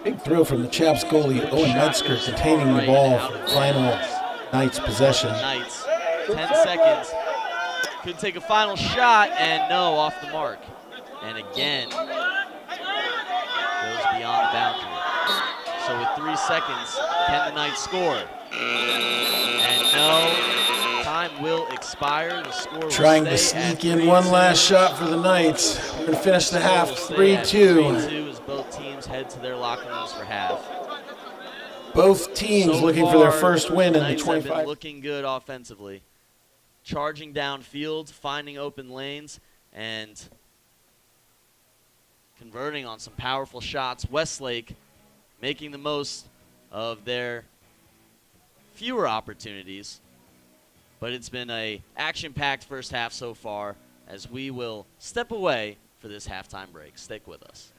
Big throw from the Chaps goalie, Owen Metzger, containing the ball for the final Knights possession. Knights 10 seconds. Could take a final shot, and no, off the mark. And again, goes beyond the boundary. So with 3 seconds, can the Knights score? And no, time will expire. The score will Trying to stay at sneak in one 3-2. last shot for the Knights. We're going to finish the half Score will stay at 3-2. 3-2 as both teams head to their locker rooms for half. Both teams So looking for their far, first win in the Knights have been 25. looking good offensively. Charging downfield, finding open lanes, and converting on some powerful shots. Westlake making the most of their fewer opportunities, but it's been a action-packed first half so far as we will step away for this halftime break. Stick with us.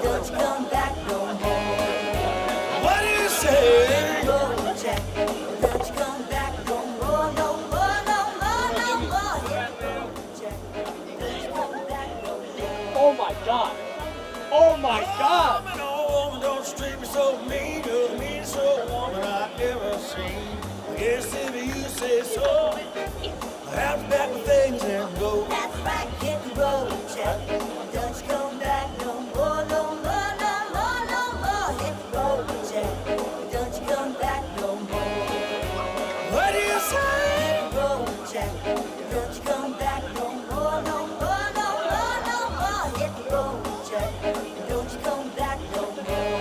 Don't you come back no Yes, if you say so. Have to pack my things and go. That's right, hit the road, Jack. Don't you come back no more, no more, no more, no more. Hit the road, Jack. Don't you come back no more. What do you say? Hit the road, Jack. Don't you come back no more, no more, no more, no more. Hit the road, Jack. Don't you come back no more.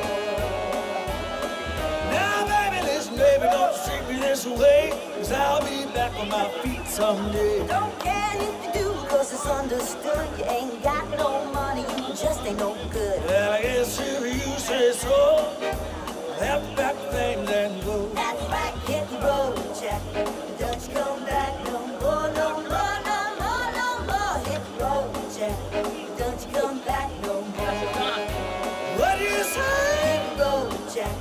Now, baby, listen, baby, don't you treat me this way. 'Cause I'll be back on my feet someday. Don't care if you do, 'cause it's understood. You ain't got no money, you just ain't no good. Well, I guess if you say so, I'll have to pack my things and go. That's right, hit the road, Jack. Don't you come back no more, no more, no more, no more. Hit the road, Jack. Don't you come back no more. What do you say? Hit the road, Jack.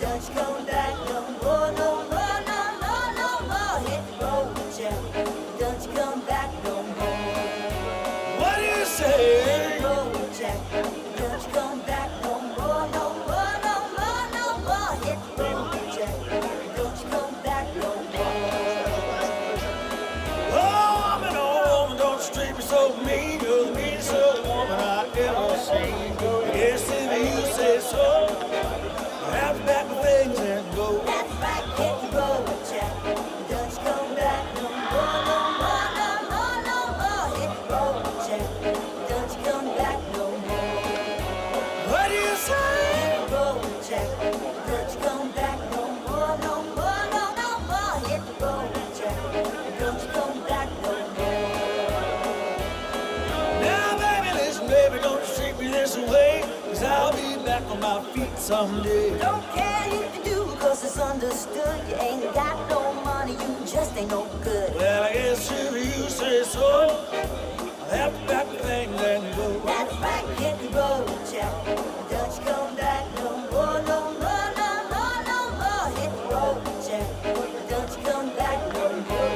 Don't you come back no more, no more, no more, no more. Hit the road, Jack. Don't you come back no more. What do you say? Hit the road, Jack. Don't you come back no more, no more, no more, no more. Hit the road, Jack. Don't you come back no more. Oh, woman, don't you treat me so mean. You're the meanest old woman I ever seen. Yes, if you say so, I'll have to pack my things and go. That's right, hit the road, Jack. Don't you come back no more, no more, no more, no more. Hit the road, Jack. Don't you come back no more. What do you say? Hit the road, Jack. Don't you come back no more, no more, no, no more. Hit the road, Jack. Don't you come back no more. Now, baby, listen, baby, don't you treat me this way. 'Cause I'll be back on my feet someday. Don't care if you do, 'cause it's understood. You ain't got no money, you just ain't no good. Well, I guess if you say so, I'll have to pack my things and go. That's right, hit the road, Jack. Don't you come back no more, no more, no more, no more. Hit the road, Jack. Don't you come back no more.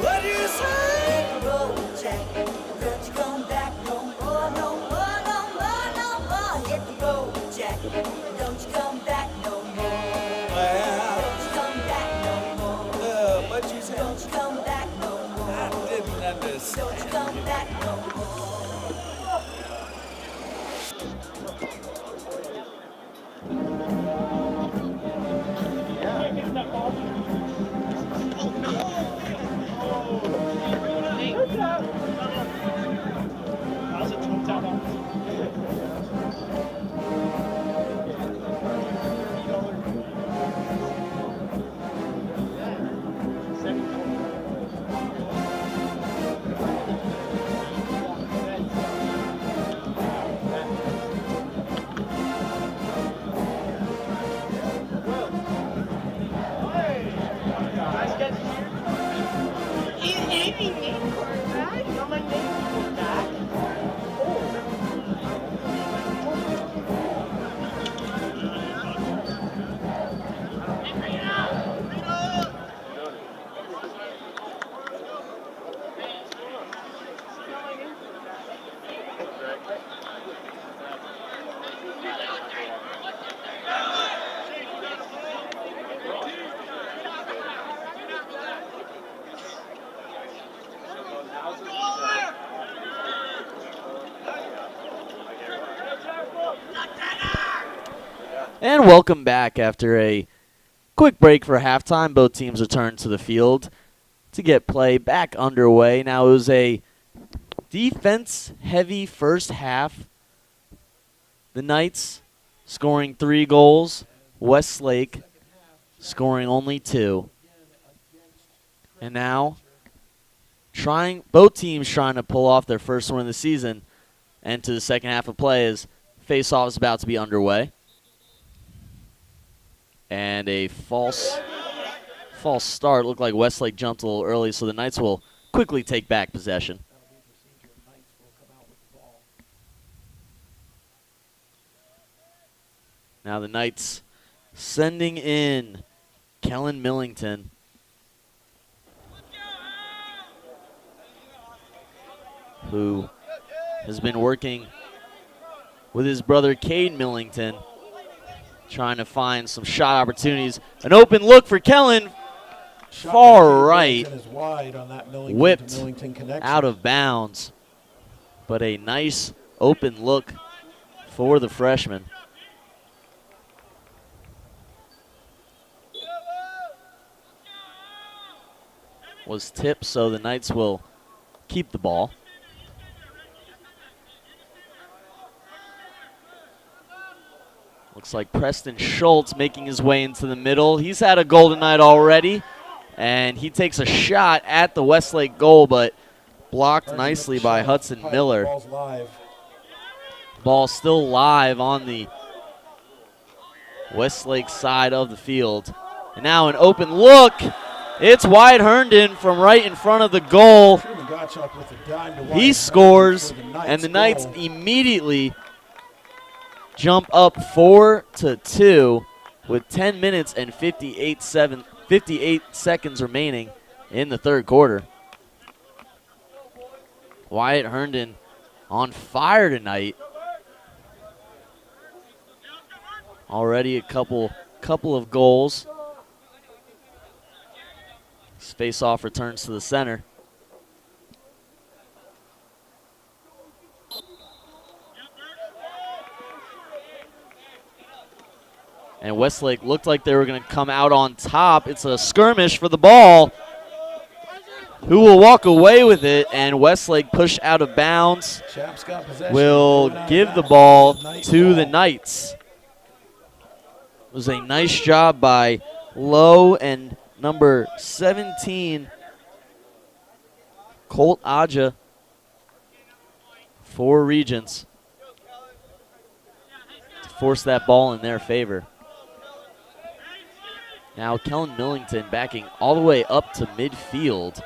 What do you say? Hit the road, Jack. Don't you come back no more, no more, no more, no more. Hit the road, Jack. Don't you come back no more. Well, Don't you come back no more. what you say? Don't you come back no more. I didn't understand. Don't you come back no more. And welcome back after a quick break for halftime. Both teams returned to the field to get play back underway. Now it was a defense-heavy first half. The Knights scoring 3 goals. Westlake scoring only 2. And now both teams trying to pull off their first win of the season and to the second half of play as face-off is about to be underway. And a false start. Looked like Westlake jumped a little early, so the Knights will quickly take back possession. Now the Knights sending in Kellen Millington. Who has been working with his brother Cade Millington, trying to find some shot opportunities. An open look for Kellen. far right, Is wide on that Millington to whipped Millington connection. out of bounds. But a nice open look for the freshman. Was tipped, so the Knights will keep the ball. Looks like Preston Schultz making his way into the middle. He's had a golden night already, and he takes a shot at the Westlake goal, but blocked nicely by Hudson Miller. Ball's live. Ball still live on the Westlake side of the field. And now an open look. It's Wyatt Herndon from right in front of the goal. He scores, and the Knights immediately jump up 4-2 with 10 minutes and 58 seconds remaining in the third quarter. Wyatt Herndon on fire tonight. Already a couple of goals. His face-off returns to the center. And Westlake looked like they were going to come out on top. It's a skirmish for the ball. Who will walk away with it? And Westlake pushed out of bounds. Will give the ball to the Knights. It was a nice job by Lowe and number 17, Colt Aja, for Regents to force that ball in their favor. Now Kellen Millington backing all the way up to midfield,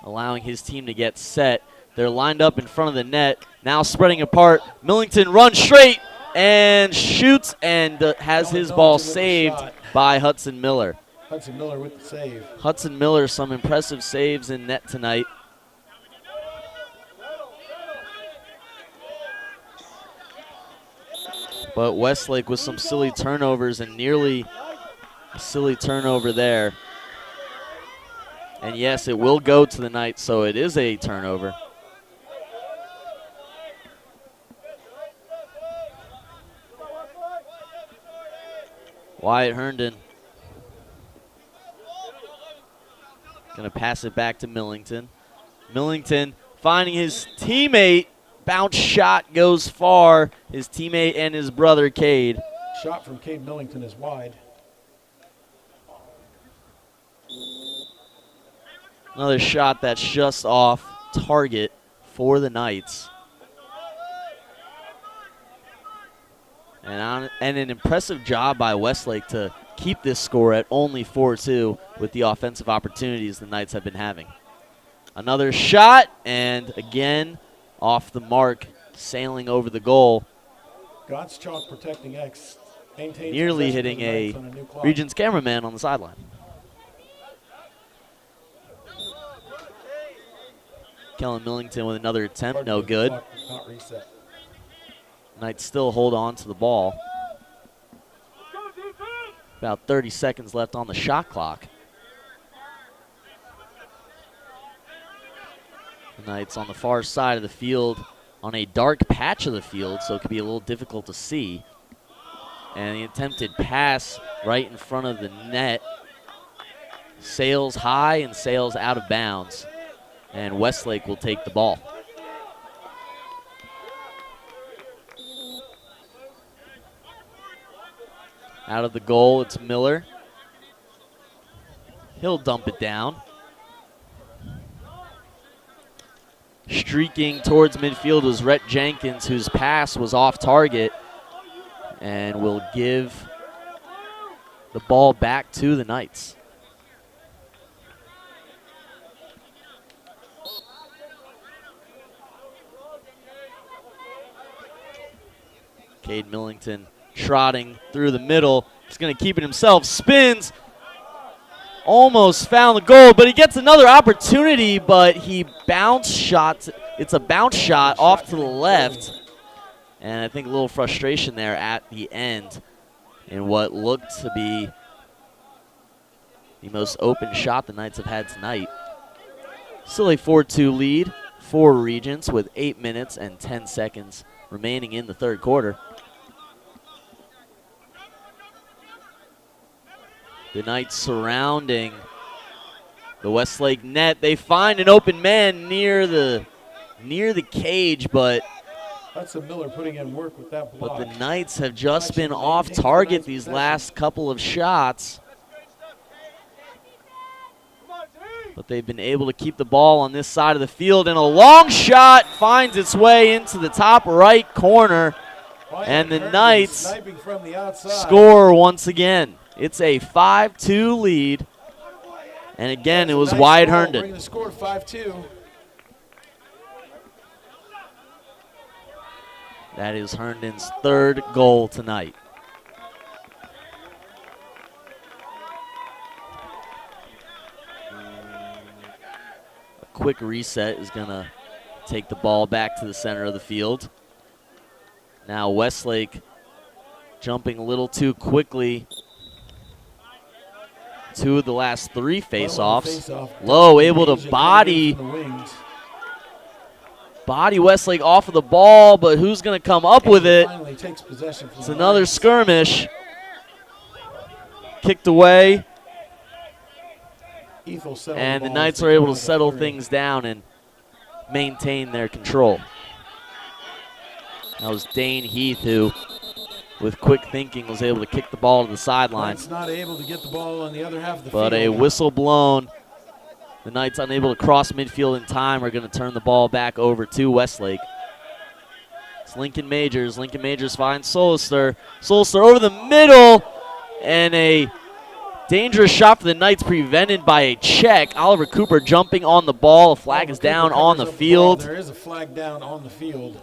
allowing his team to get set. They're lined up in front of the net, now spreading apart. Millington runs straight and shoots and has his ball saved by Hudson Miller. Hudson Miller with the save. Hudson Miller, some impressive saves in net tonight. But Westlake with some silly turnovers, and nearly a silly turnover there. And yes, it will go to the Knights, so it is a turnover. Wyatt Herndon gonna pass it back to Millington. Millington finding his teammate. Bounce shot goes far. His teammate and his brother, Cade. Shot from Cade Millington is wide. Another shot that's just off target for the Knights. And an impressive job by Westlake to keep this score at only 4-2 with the offensive opportunities the Knights have been having. Another shot, and again, off the mark, sailing over the goal. Gottschalk protecting X. Nearly hitting a Regents cameraman on the sideline. Kellen Millington with another attempt, no good. Knights still hold on to the ball. About 30 seconds left on the shot clock. The Knights on the far side of the field, on a dark patch of the field, so it could be a little difficult to see. And the attempted pass right in front of the net sails high and sails out of bounds. And Westlake will take the ball. Out of the goal, it's Miller. He'll dump it down. Streaking towards midfield was Rhett Jenkins, whose pass was off target, and will give the ball back to the Knights. Cade Millington trotting through the middle. He's going to keep it himself. Spins. Almost found the goal, but he gets another opportunity, but he bounce shots. It's a bounce shot off to the left. And I think a little frustration there at the end in what looked to be the most open shot the Knights have had tonight. Still a 4-2 lead for Regents with 8 minutes and 10 seconds remaining in the third quarter. The Knights surrounding the Westlake net. They find an open man near the cage, but Hudson Miller putting in work with that block. But the Knights have just been off target these last couple of shots. But they've been able to keep the ball on this side of the field, and a long shot finds its way into the top right corner, and the Knights score once again. It's a 5-2 lead, and again, it was Wyatt Herndon. Bring the score 5-2. That is Herndon's third goal tonight. A quick reset is going to take the ball back to the center of the field. Now Westlake jumping a little too quickly. Two of the last three face-offs. Lowe able to body Westlake off of the ball, but who's going to come up with it? It's another skirmish. Kicked away. And the Knights are able to settle things down and maintain their control. That was Dane Heath who, with quick thinking, was able to kick the ball to the sideline. Not able to get the ball on the other half of the but field. A whistle blown. The Knights unable to cross midfield in time are going to turn the ball back over to Westlake. It's Lincoln Majors. Lincoln Majors finds Solister. Solister over the middle, and a dangerous shot for the Knights prevented by a check. Oliver Cooper jumping on the ball. A flag is down on the field. There is a flag down on the field.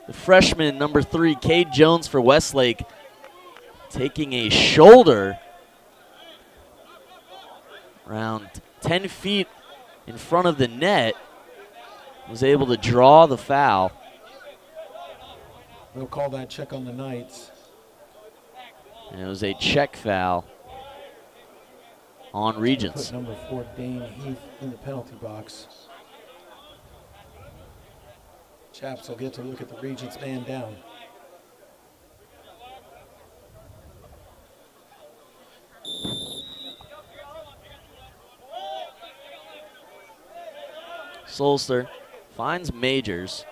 The freshman, number 3, Cade Jones for Westlake, taking a shoulder around 10 feet in front of the net, was able to draw the foul. We'll call that check on the Knights. And it was a check foul on Regents. Put number 4, Dane Heath, in the penalty box. Chaps will get to look at the Regents man down. Solster finds Majors.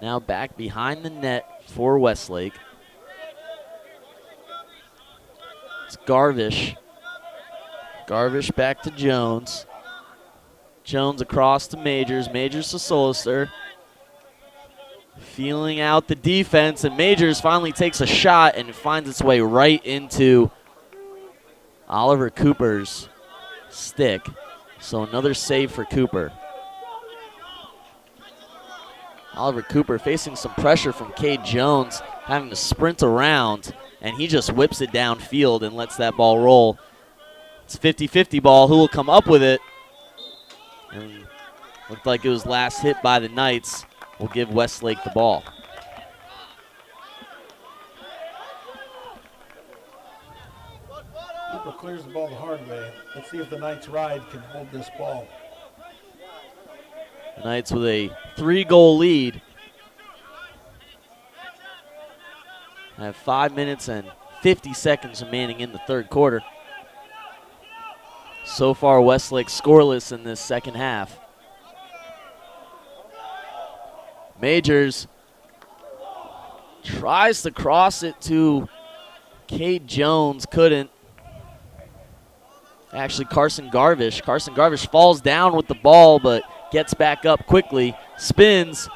Now back behind the net for Westlake. It's Garvish. Garvish back to Jones. Jones across to Majors. Majors to Solister. Feeling out the defense, and Majors finally takes a shot and finds its way right into Oliver Cooper's stick. So another save for Cooper. Oliver Cooper facing some pressure from Cade Jones, having to sprint around, and he just whips it downfield and lets that ball roll. It's a 50-50 ball. Who will come up with it? And looked like it was last hit by the Knights. Will give Westlake the ball. Cooper clears the ball the hard way. Let's see if the Knights ride can hold this ball. The Knights with a 3-goal lead. Have 5 minutes and 50 seconds remaining in the third quarter. So far, Westlake scoreless in this second half. Majors tries to cross it to Cade Jones, couldn't. Actually, Carson Garvish. Carson Garvish falls down with the ball, but gets back up quickly, spins,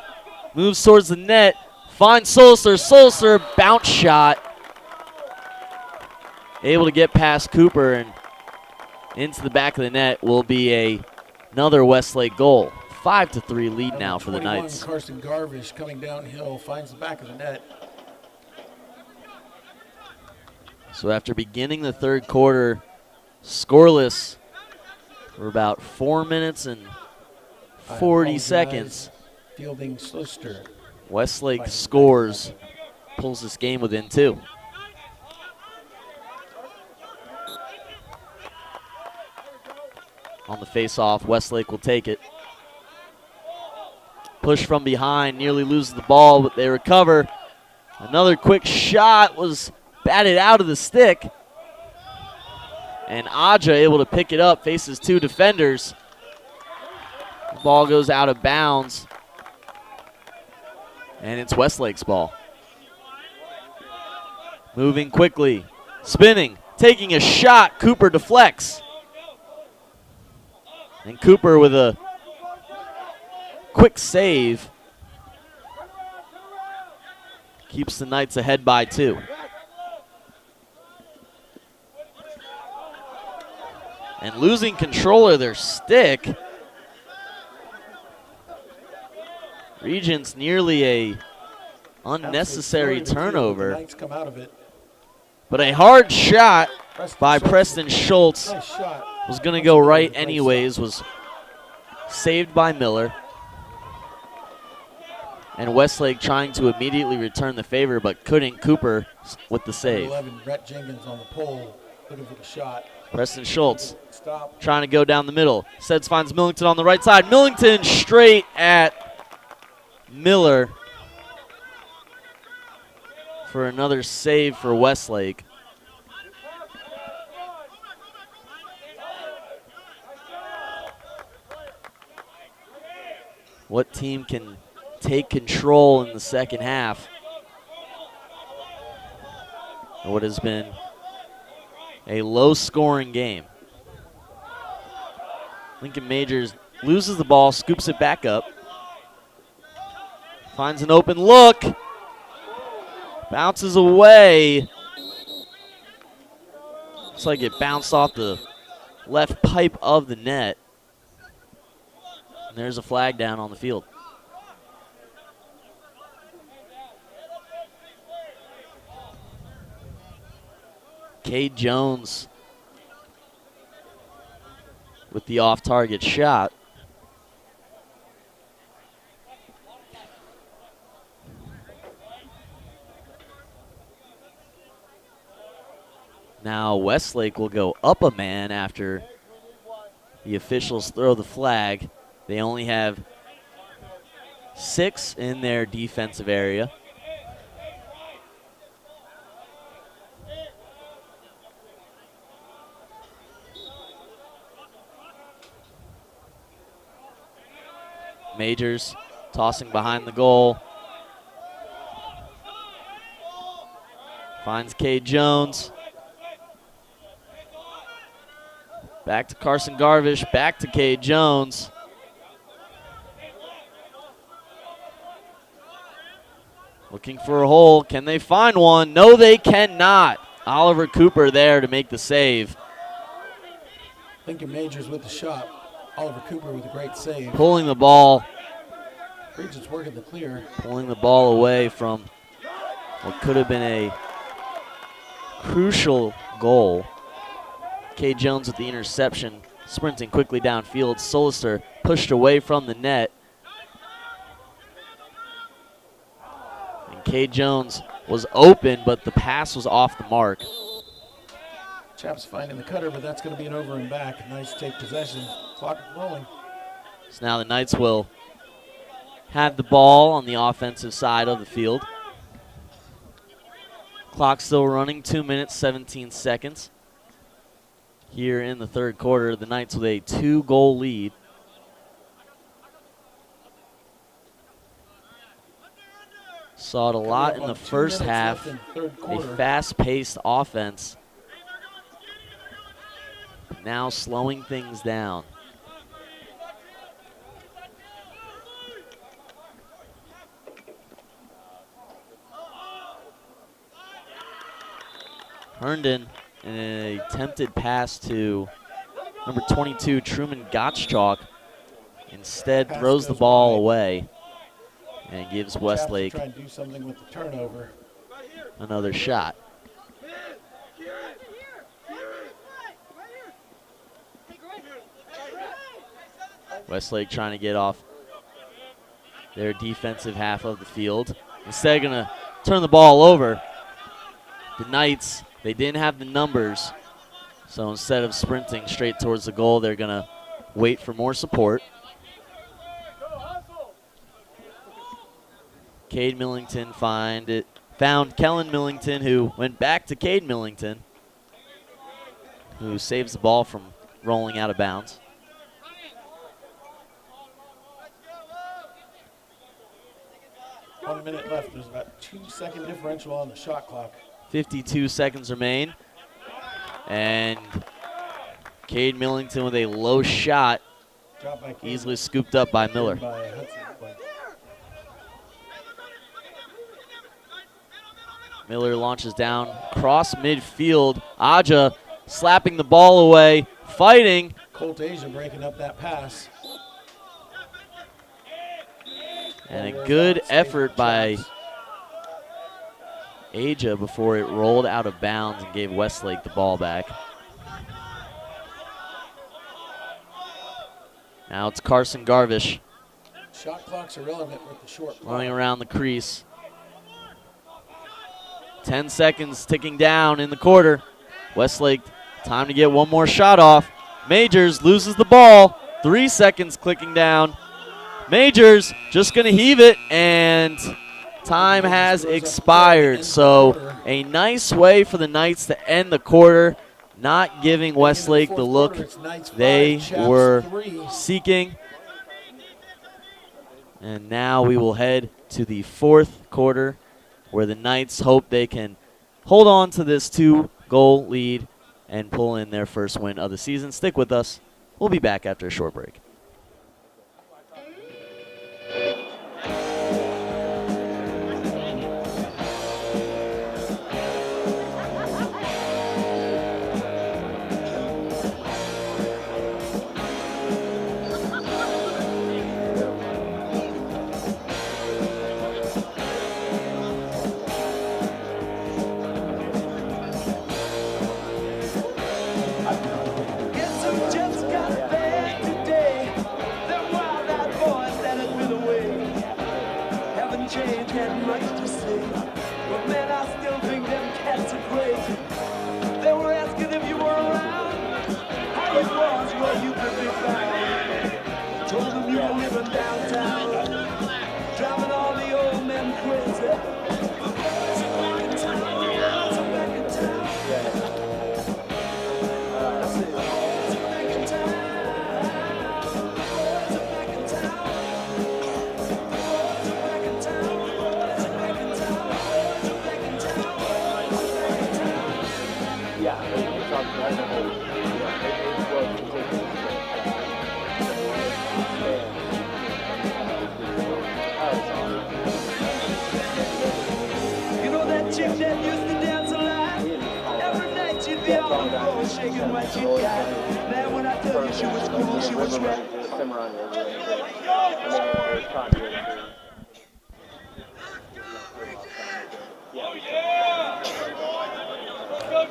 moves towards the net, finds Solister. Solister, bounce shot. Able to get past Cooper and into the back of the net will be another Westlake goal. 5-3 lead now for the Knights. Carson Garvish coming downhill, finds the back of the net. So after beginning the third quarter scoreless for about 4 minutes and 40 seconds, Fielding Solister. Westlake scores, pulls this game within 2. On the face-off, Westlake will take it. Push from behind, nearly loses the ball, but they recover. Another quick shot was batted out of the stick. And Aja able to pick it up, faces 2 defenders. The ball goes out of bounds. And it's Westlake's ball. Moving quickly, spinning, taking a shot. Cooper deflects. And Cooper with a quick save keeps the Knights ahead by 2. And losing control of their stick. Regents nearly a unnecessary turnover. The Knights come out of it. But a hard shot by Preston Schultz Nice shot. was going to go right anyways, was saved by Miller. And Westlake trying to immediately return the favor, but couldn't. Cooper with the save. 11, Rhett Jenkins on the pole, looking for the shot. Preston Schultz Stop. trying to go down the middle. Seds finds Millington on the right side. Millington straight at Miller for another save for Westlake. What team can take control in the second half? What has been a low-scoring game. Lincoln Majors loses the ball, scoops it back up. Finds an open look. Bounces away. Looks like it bounced off the left pipe of the net. And there's a flag down on the field. Cade Jones with the off-target shot. Now Westlake will go up a man after the officials throw the flag. They only have 6 in their defensive area. Majors tossing behind the goal. Finds Cade Jones. Back to Carson Garvish, back to Cade Jones. Looking for a hole. Can they find one? No, they cannot. Oliver Cooper there to make the save. Lincoln Majors with the shot. Oliver Cooper with a great save. Pulling the ball. Regents working the clear. Pulling the ball away from what could have been a crucial goal. Cade Jones with the interception, sprinting quickly downfield. Solister pushed away from the net. And Cade Jones was open, but the pass was off the mark. Chaps finding the cutter, but that's going to be an over and back. Knights take possession. Clock rolling. So now the Knights will have the ball on the offensive side of the field. Clock still running, 2 minutes, 17 seconds. Here in the third quarter, the Knights with a 2-goal lead. Saw it a lot in the first half, a fast-paced offense. Now slowing things down. Herndon, in an attempted pass to number 22, Truman Gottschalk, instead throws the ball away and gives Westlake try and do something with the turnover. Another shot. Westlake trying to get off their defensive half of the field. Instead, going to turn the ball over. The Knights, they didn't have the numbers, so instead of sprinting straight towards the goal, they're going to wait for more support. Cade Millington found Kellen Millington, who went back to Cade Millington, who saves the ball from rolling out of bounds. One minute left. There's about 2-second differential on the shot clock. 52 seconds remain. And Cade Millington with a low shot, easily scooped up by Miller. Miller launches down, cross midfield. Aja slapping the ball away, fighting. Colt Asia breaking up that pass. And a good effort by Aja before it rolled out of bounds and gave Westlake the ball back. Now it's Carson Garvish. Shot clock's irrelevant with the short clock. Running around the crease. 10 seconds ticking down in the quarter. Westlake, time to get one more shot off. Majors loses the ball. 3 seconds clicking down. Majors just going to heave it, and time has expired. So a nice way for the Knights to end the quarter, not giving Westlake the look they were seeking. And now we will head to the fourth quarter, where the Knights hope they can hold on to this 2-goal lead and pull in their first win of the season. Stick with us. We'll be back after a short break.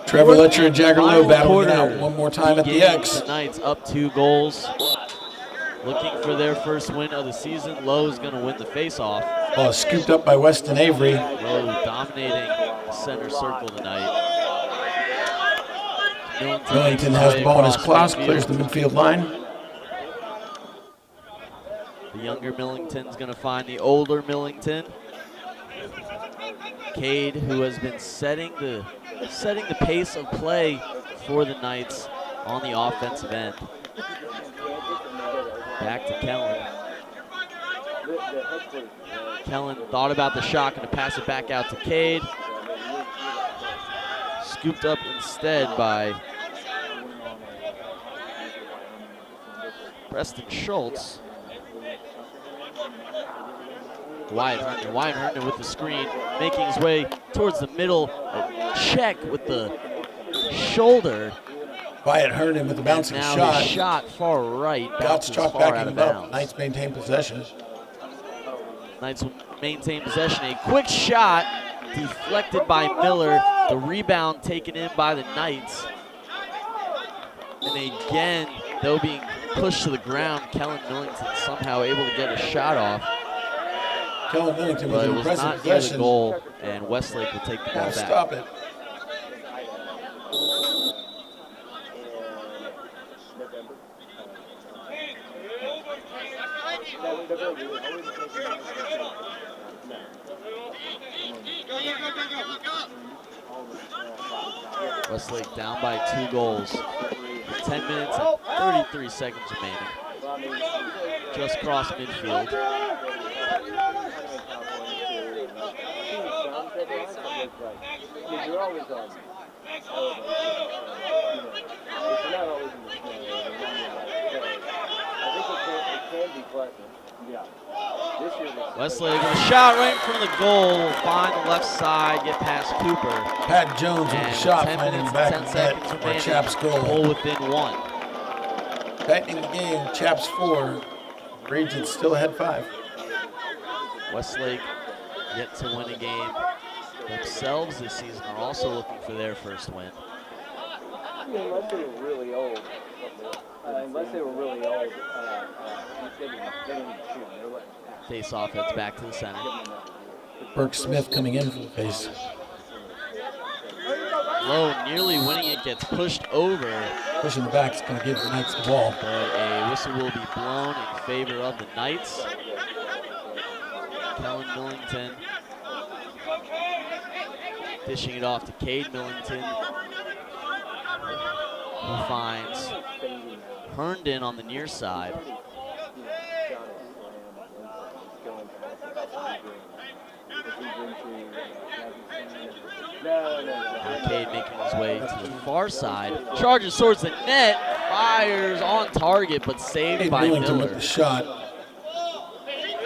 Trevor Letcher and Jagger Lowe battling it out one more time at the X. The Knights up 2 goals. Looking for their first win of the season. Lowe's going to win the face-off. Oh, scooped up by Weston Avery. Lowe dominating the center circle tonight. Millington has the ball in his claws, clears the midfield line. The younger Millington's going to find the older Millington. Cade, who has been setting the pace of play for the Knights on the offensive end. Back to Kellen. Kellen thought about the shot, going to pass it back out to Cade. Scooped up instead by Preston Schultz. Wyatt Herndon with the screen, making his way towards the middle. Check with the shoulder. Wyatt Herndon with the bouncing now shot. His shot far right. Gottschalk backing him up. Knights maintain possession. Knights will maintain possession. A quick shot deflected by Miller. The rebound taken in by the Knights. And again, though being pushed to the ground, Kellen Millington somehow able to get a shot off. Kellen Millington with an impressive not possession. Near the goal, and Westlake will take the ball back. Stop it. Westlake down by 2 goals. With 10 minutes and 33 seconds remaining. Just cross midfield. Westlake with a shot right in front of the goal. Find the left side, get past Cooper. Pat Jones with the shot, 10 finding minutes the back and of 10 the net seconds for remaining. Chaps goal. Goal within 1. Tightening the game, Chaps 4. Regents still ahead 5. Westlake yet to win a game themselves this season are also looking for their first win. Unless they were really old. Face off, heads back to the center. Burke Smith coming in for the face. Lowe nearly winning it, gets pushed over. Pushing the back is going to give the Knights the ball. But a whistle will be blown in favor of the Knights. Kellen Millington dishing it off to Cade Millington, who finds Herndon on the near side. Cade making his way to the far side. Charges towards the net, fires on target, but saved by Millington Miller. with the shot.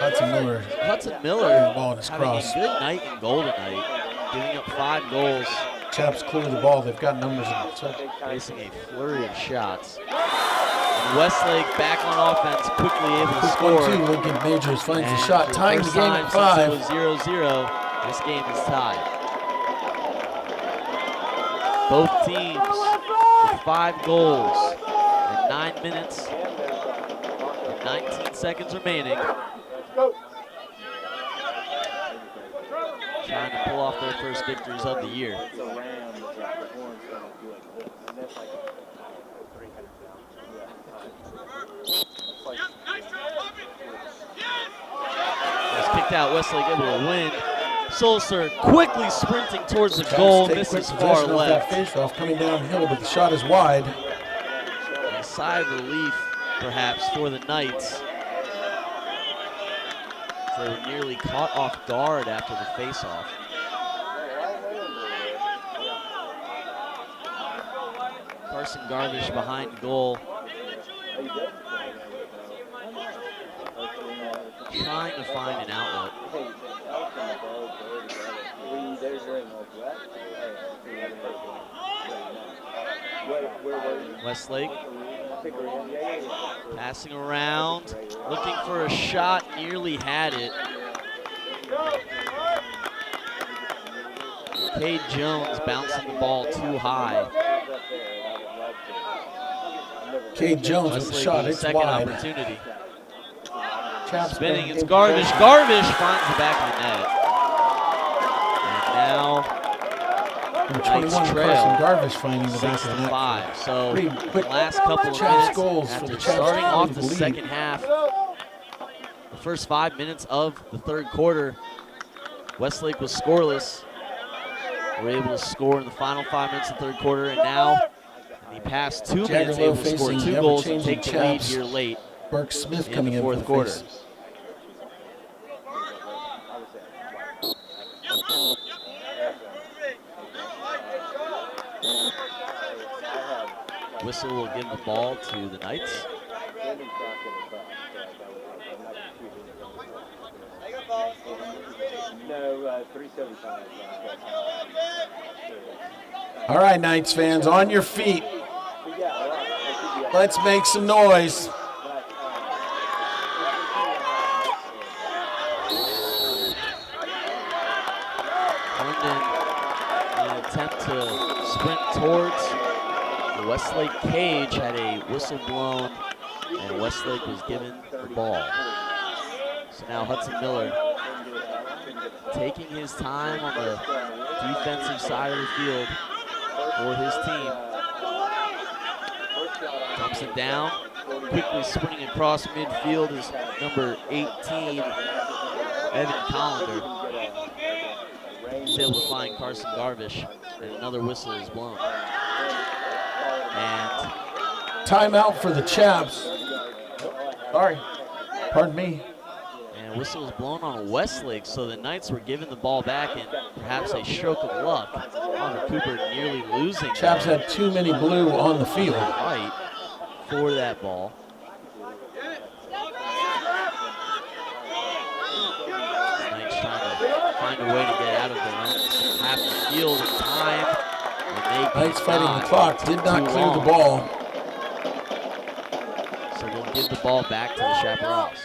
Hudson Miller. Hudson Miller Ball in his having cross. a good night in goal tonight, giving up 5 goals. Chaps clear the ball. They've got numbers in it. So Facing a flurry of shots. And Westlake back on offense, quickly able to score. 1-2. Lincoln Majors finds the And shot, for the tying the first game time at since 5. it was 0-0, this game is tied. Both teams with 5 goals in 9 minutes and 19 seconds remaining. Trying to pull off their first victories of the year. It's kicked out, Westlake able to win. Sulcer quickly sprinting towards the goal, Take misses quick far possession off left. that face-off, coming downhill, but the shot is wide. A sigh of relief, perhaps, for the Knights. They were nearly caught off guard after the face-off. Carson Garvish behind goal. Trying to find an outlet. Westlake passing around, looking for a shot, nearly had it. Cade Jones bouncing the ball too high. Cade Jones with the Westlake shot, with a it's second wide. opportunity. Chaps Spinning, playing it's in Garvish. possession. Garvish finds the back of the net. And Number now 21, Knights trail Carson Garvish finding the back of the net. 6-5. So Pretty the quick last couple of Chaps minutes goals for after the Chaps starting off to the lead. second half, the first 5 minutes of the third quarter, Westlake was scoreless. We're able to score in the final 5 minutes of the third quarter, and now in the past 2 minutes, Jaggerlow able to score facing 2 goals and ever-changing take the lead Chaps. here late Burke Smith in coming the in for fourth the quarter. face. Whistle will give the ball to the Knights. No, 375. All right, Knights fans, on your feet. Let's make some noise. Herndon in an attempt to sprint towards the Westlake cage, had a whistle blown, and Westlake was given the ball. So now Hudson Miller taking his time on the defensive side of the field for his team. Dumps it down, quickly sprinting across midfield is number 18, Evan Collender. He's able to find Carson Garvish, and another whistle is blown. timeout for the Chaps. Sorry, pardon me. And whistle was blown on Westlake, so the Knights were giving the ball back, and perhaps a stroke of luck. Oliver Cooper nearly losing. Chaps had too many blue on the field. Fight for that ball. Knights trying to find a way to get out of their own half the field in time. Knights fighting the clock, did not clear the ball. So they'll give the ball back to the Chaparrals.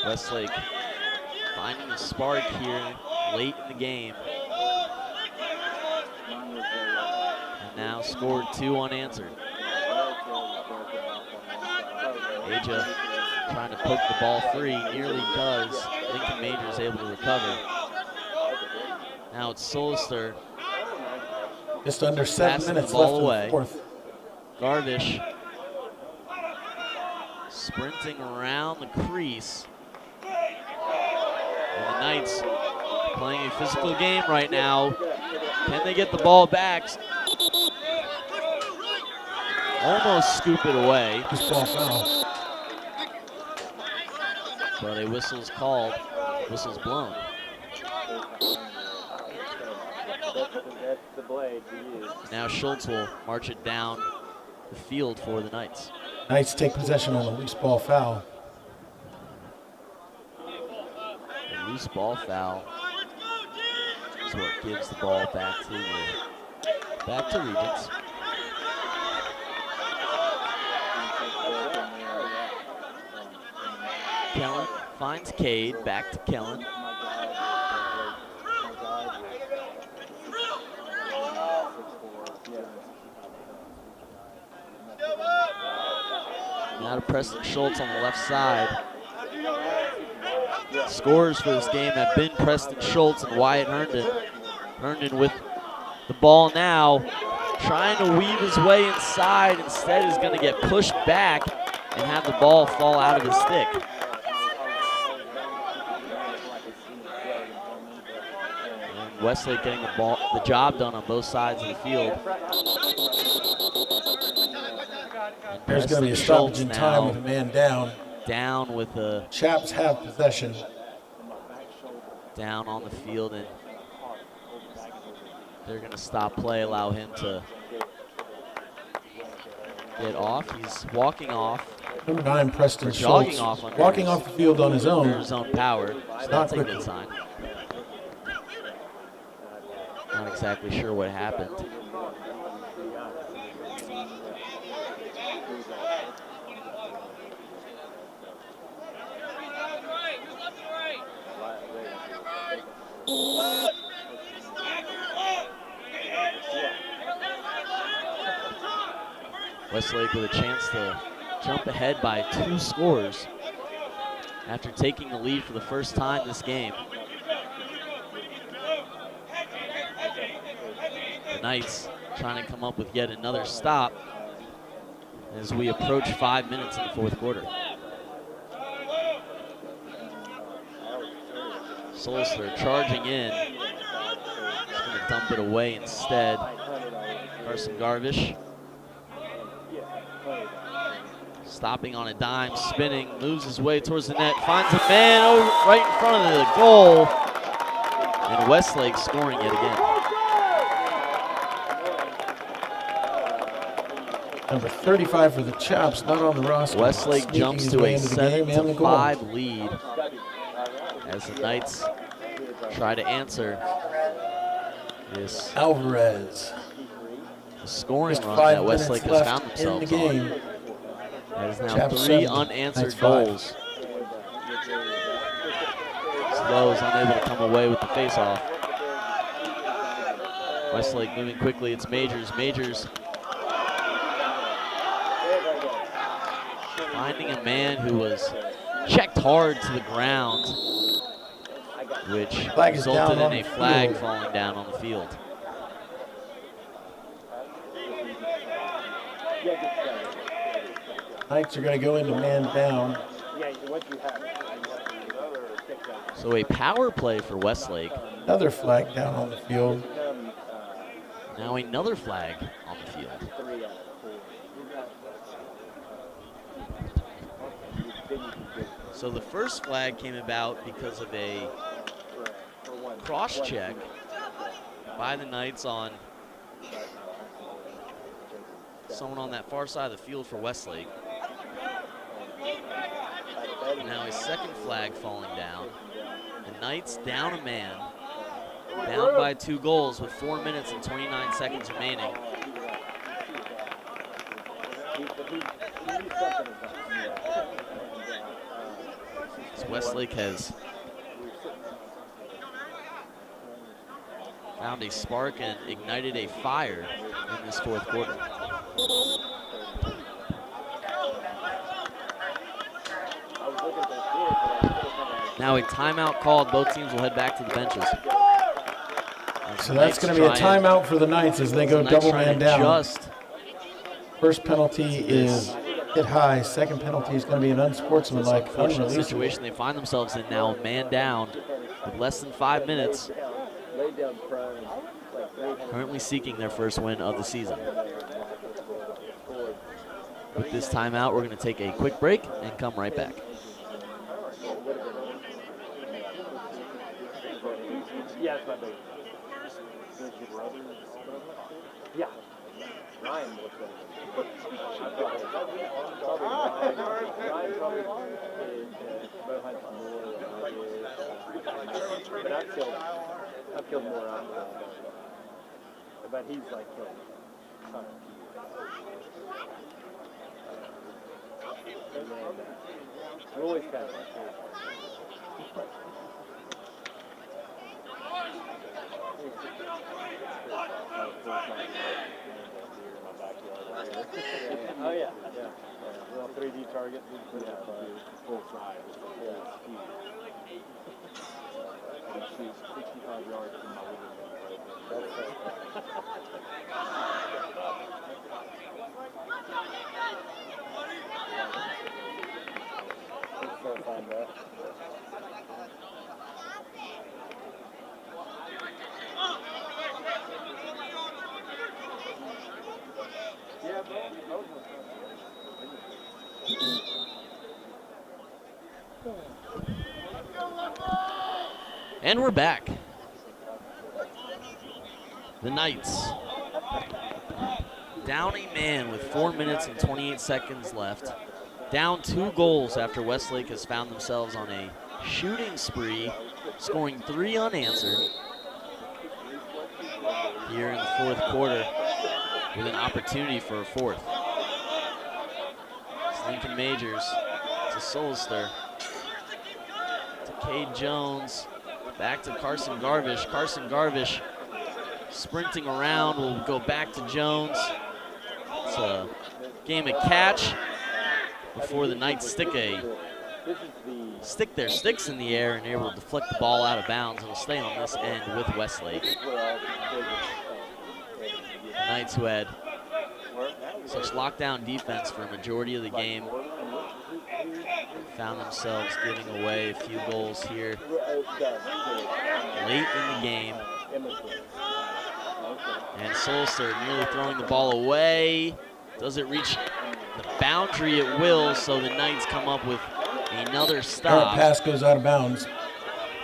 Westlake finding a spark here late in the game. And now scored 2 unanswered. Aja trying to poke the ball free, nearly does. Lincoln Majors able to recover. Now it's Solister. Just under 7 minutes left in the fourth. Garvish sprinting around the crease. And the Knights playing a physical game right now. Can they get the ball back? Almost scoop it away. This ball foul. But a whistle's called, whistle's blown. Now Schultz will march it down the field for the Knights. Knights take possession on a loose ball foul. A loose ball foul is what gives the ball back to Regents. Kellen finds Cade, back to Kellen. Now to Preston Schultz on the left side. Scorers for this game have been Preston Schultz and Wyatt Herndon. Herndon with the ball now, trying to weave his way inside. Instead is going to get pushed back and have the ball fall out of his stick. And Westlake getting the job done on both sides of the field. There's going to be a stoppage in time with a man down. Down with the Chaps have possession. Down on the field, and they're going to stop play, allow him to get off. He's walking off. Number 9, Preston Schultz. Schultz. Walking off the field on his own. Under his own power. So that's a good sign. Not exactly sure what happened. Westlake with a chance to jump ahead by 2 scores after taking the lead for the first time this game. The Knights trying to come up with yet another stop as we approach 5 minutes in the fourth quarter. Solster charging in. He's going to dump it away instead. Carson Garvish stopping on a dime, spinning, moves his way towards the net, finds a man over right in front of the goal, and Westlake scoring yet again. Number 35 for the Chaps, not on the roster. Westlake jumps to a 7-5 lead as the Knights try to answer this Alvarez. Scoring run that Westlake has found themselves on. That is now Chaps 3 7, unanswered goals. Slow is unable to come away with the faceoff. Westlake moving quickly, it's Majors. Majors finding a man who was checked hard to the ground, which resulted in a flag falling down on the field. Knights are going to go into man down. So a power play for Westlake. Another flag down on the field. Now another flag on the field. So the first flag came about because of a cross-check by the Knights on someone on that far side of the field for Westlake. Now a second flag falling down. The Knights down a man, down by 2 goals with 4 minutes and 29 seconds remaining. So Westlake has found a spark and ignited a fire in this 4th quarter. Now a timeout called. Both teams will head back to the benches. So that's going to be a timeout for the Knights as they go double man down. First penalty is hit high. Second penalty is going to be an unsportsmanlike unfortunate situation they find themselves in now, man down with less than 5 minutes. Currently seeking their first win of the season. With this timeout, we're going to take a quick break and come right back. Yeah, it's my baby. Yeah. Ryan looks like but I've killed more on but he's like killed a ton of and then Roy's kind of like oh yeah, yeah. Well, 3D target, we put it full size. And shoot 65 yards from my living room. Let's find that. And we're back. The Knights down a man with 4 minutes and 28 seconds left. Down 2 goals after Westlake has found themselves on a shooting spree, scoring 3 unanswered here in the 4th quarter with an opportunity for a 4th. It's Lincoln Majors to Solister, to Cade Jones, back to Carson Garvish. Carson Garvish sprinting around, will go back to Jones. It's a game of catch before the Knights stick their sticks in the air and able to deflect the ball out of bounds. It'll stay on this end with Westlake. The Knights, who had such lockdown defense for a majority of the game, found themselves giving away a few goals here late in the game. And Solster nearly throwing the ball away. Does it reach the boundary? It will, so the Knights come up with another stop. That pass goes out of bounds.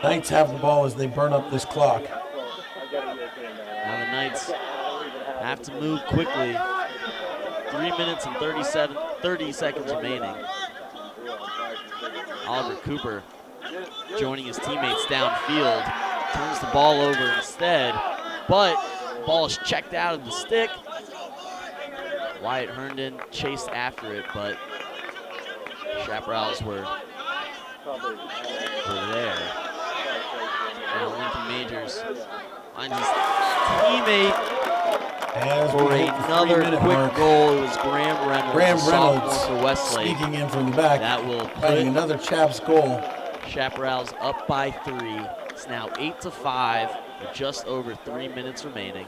Knights have the ball as they burn up this clock. Now the Knights have to move quickly. 3 minutes and 30 seconds remaining. Oliver Cooper joining his teammates downfield. Turns the ball over instead, but the ball is checked out of the stick. Wyatt Herndon chased after it, but Chaparrals were there. Now Lincoln Majors finds his teammate for another quick goal. It was Graham Reynolds, Reynolds for Westlake. sneaking in from the back. That will put another Chaps goal. Chaparrals up by 3. It's now 8-5 with just over 3 minutes remaining.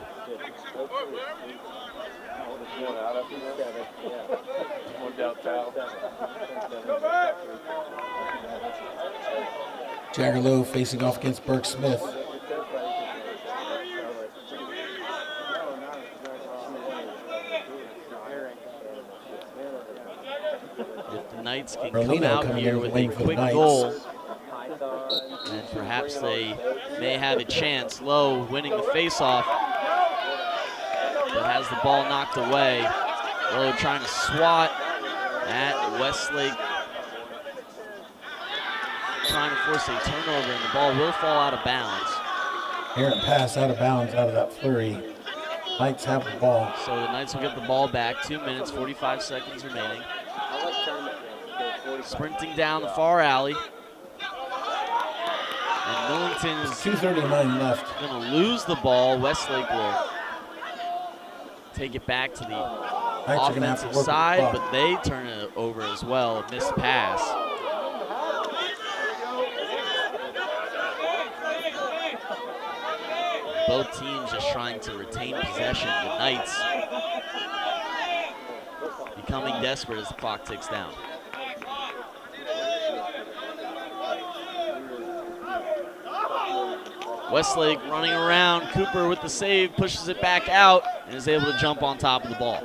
Jagger Lowe facing off against Burke Smith. If the Knights can Merlino come out coming here in with a late for the quick Knights. goal, then perhaps they may have a chance. Lowe winning the faceoff, but has the ball knocked away. Lowe trying to swat at Westlake, trying to force a turnover, and the ball will fall out of bounds. Errant pass out of bounds out of that flurry. Knights have the ball. So the Knights will get the ball back. 2 minutes, 45 seconds remaining. Sprinting down the far alley. And Millington is 2:39 left. going to lose the ball. Westlake will take it back to the Knights are gonna have to offensive work the side, clock. but they turn it over as well. A missed pass. Both teams just trying to retain possession. The Knights becoming desperate as the clock ticks down. Westlake running around. Cooper with the save, pushes it back out, and is able to jump on top of the ball.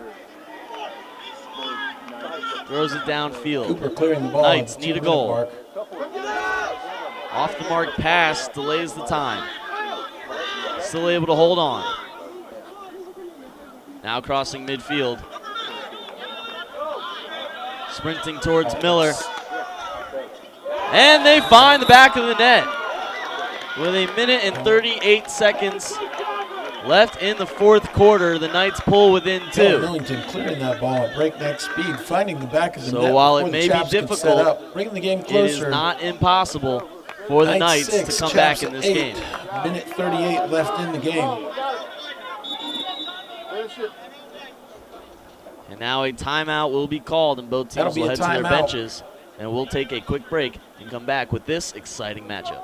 Throws it downfield. Cooper clearing the ball. Knights at the need a 2-minute goal. mark. Off the mark pass delays the time. Still able to hold on. Now crossing midfield. Sprinting towards Miller. And they find the back of the net. With a minute and 38 seconds left in the fourth quarter, the Knights pull within two. Millington clearing that ball at breakneck speed, finding the back of the net. So while it before the may be Chaps could set difficult, up, bringing the game it is closer. not impossible for the Knights to 6, come Chaps back in this 8. game. Minute 38 left in the game. And now a timeout will be called, and both That'll teams be will a head to their timeout. benches. And we'll take a quick break and come back with this exciting matchup.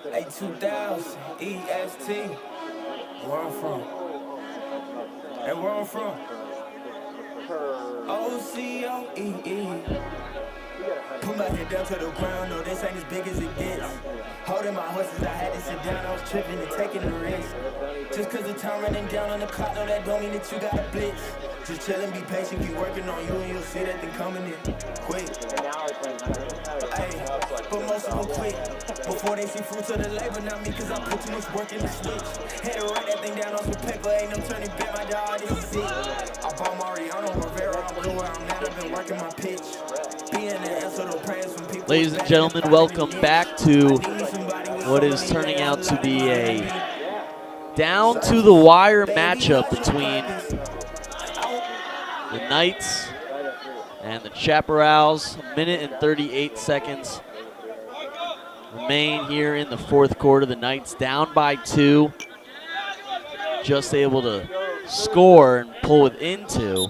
A2000 EST. Where I'm from. And where I'm from. OCOEE. Put my head down to the ground, no, this ain't as big as it gets. Holding my horses, I had to sit down, I was tripping and taking a risk. Just cause the time running down on the clock, no, that don't mean that you got a blitz. Just chillin', be patient, keep working on you, and you'll see that thing coming in quick. Hey, but most of them quit before they see fruits of the labor, not me, cause I put too much work in the switch. Had to write that thing down on some paper, ain't no turning back, my dog, this is it. I bought Mariano Rivera, I'm good where I'm at, I've been working my pitch. Ladies and gentlemen, welcome back to what is turning out to be a down-to-the-wire matchup between the Knights and the Chaparrals. A minute and 38 seconds remain here in the fourth quarter. The Knights down by 2, just able to score and pull within 2.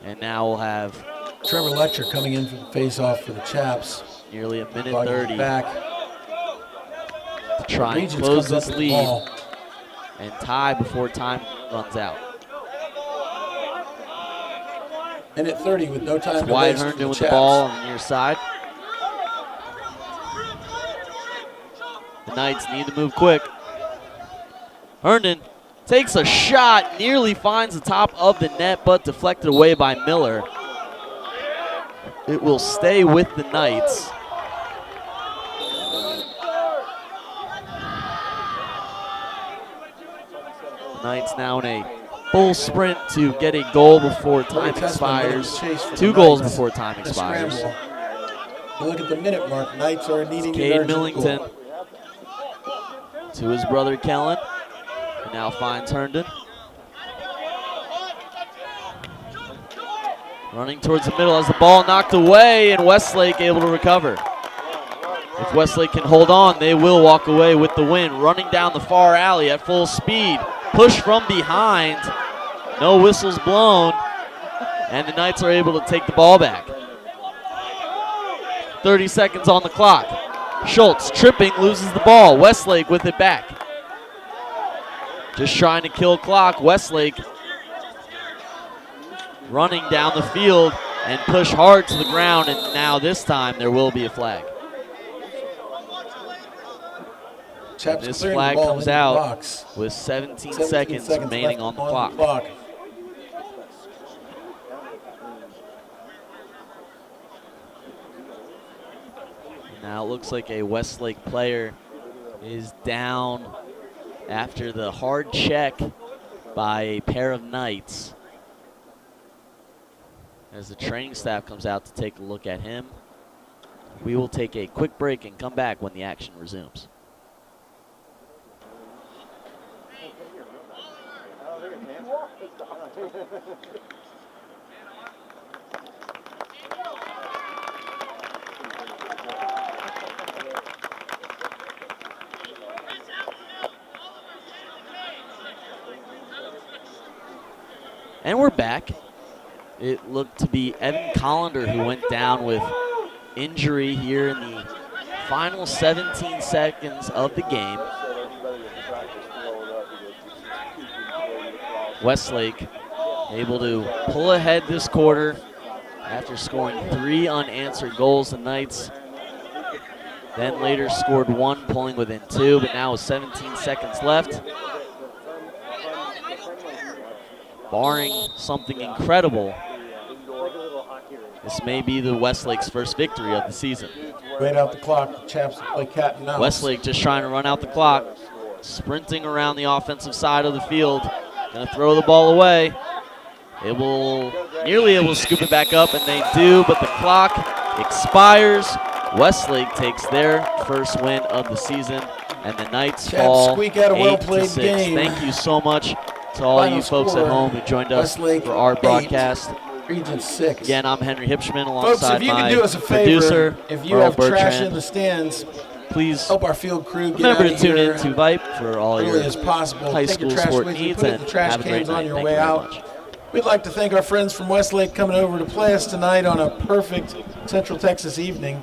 And now we'll have Trevor Letcher coming in for the face-off for the Chaps. nearly a minute Ball 30 back. to try and Regents close comes up this with the lead ball. and tie before time runs out. Minute 30 with no time to Wyatt waste for Herndon with the Chaps. ball on the near side. The Knights need to move quick. Herndon takes a shot, nearly finds the top of the net, but deflected away by Miller. It will stay with the Knights. Knights now in a full sprint to get a goal before time expires. 2 goals before time The expires. scramble. You look at the minute mark. Knights are needing an Cade urgent Millington goal. to his brother Kellen. He now finds Herndon. Running towards the middle as the ball knocked away, and Westlake able to recover. If Westlake can hold on, they will walk away with the win. Running down the far alley at full speed. Push from behind. No whistles blown. And the Knights are able to take the ball back. 30 seconds on the clock. Schultz tripping, loses the ball. Westlake with it back. Just trying to kill clock. Westlake running down the field and push hard to the ground, and now this time there will be a flag. And this flag comes out with 17 seconds remaining on the clock. Now it looks like a Westlake player is down after the hard check by a pair of Knights. As the training staff comes out to take a look at him, we will take a quick break and come back when the action resumes. And we're back. It looked to be Evan Collender who went down with injury here in the final 17 seconds of the game. Westlake able to pull ahead this quarter after scoring 3 unanswered goals. The Knights then later scored 1, pulling within 2, but now with 17 seconds left, barring something incredible, this may be the Westlake's first victory of the season. Right out the clock, Chaps play cat and mouse. Westlake just trying to run out the clock, sprinting around the offensive side of the field, gonna throw the ball away. It will nearly able to scoop it back up, and they do, but the clock expires. Westlake takes their first win of the season, and the Knights fall 8-6. Thank you so much to all you folks at home who joined us for our broadcast. Regents 6. Again, I'm Henry Hipschman Folks, alongside if you my can do us a favor, producer, if you Earl have trash Bertrand. in the stands, please help our field crew get remember out to of tune here in to Vype for all your early as possible. high Take school your trash sport with you, needs, put it in and the trash have a great cans on night. your Thank way you very out. much. We'd like to thank our friends from Westlake coming over to play us tonight on a perfect Central Texas evening.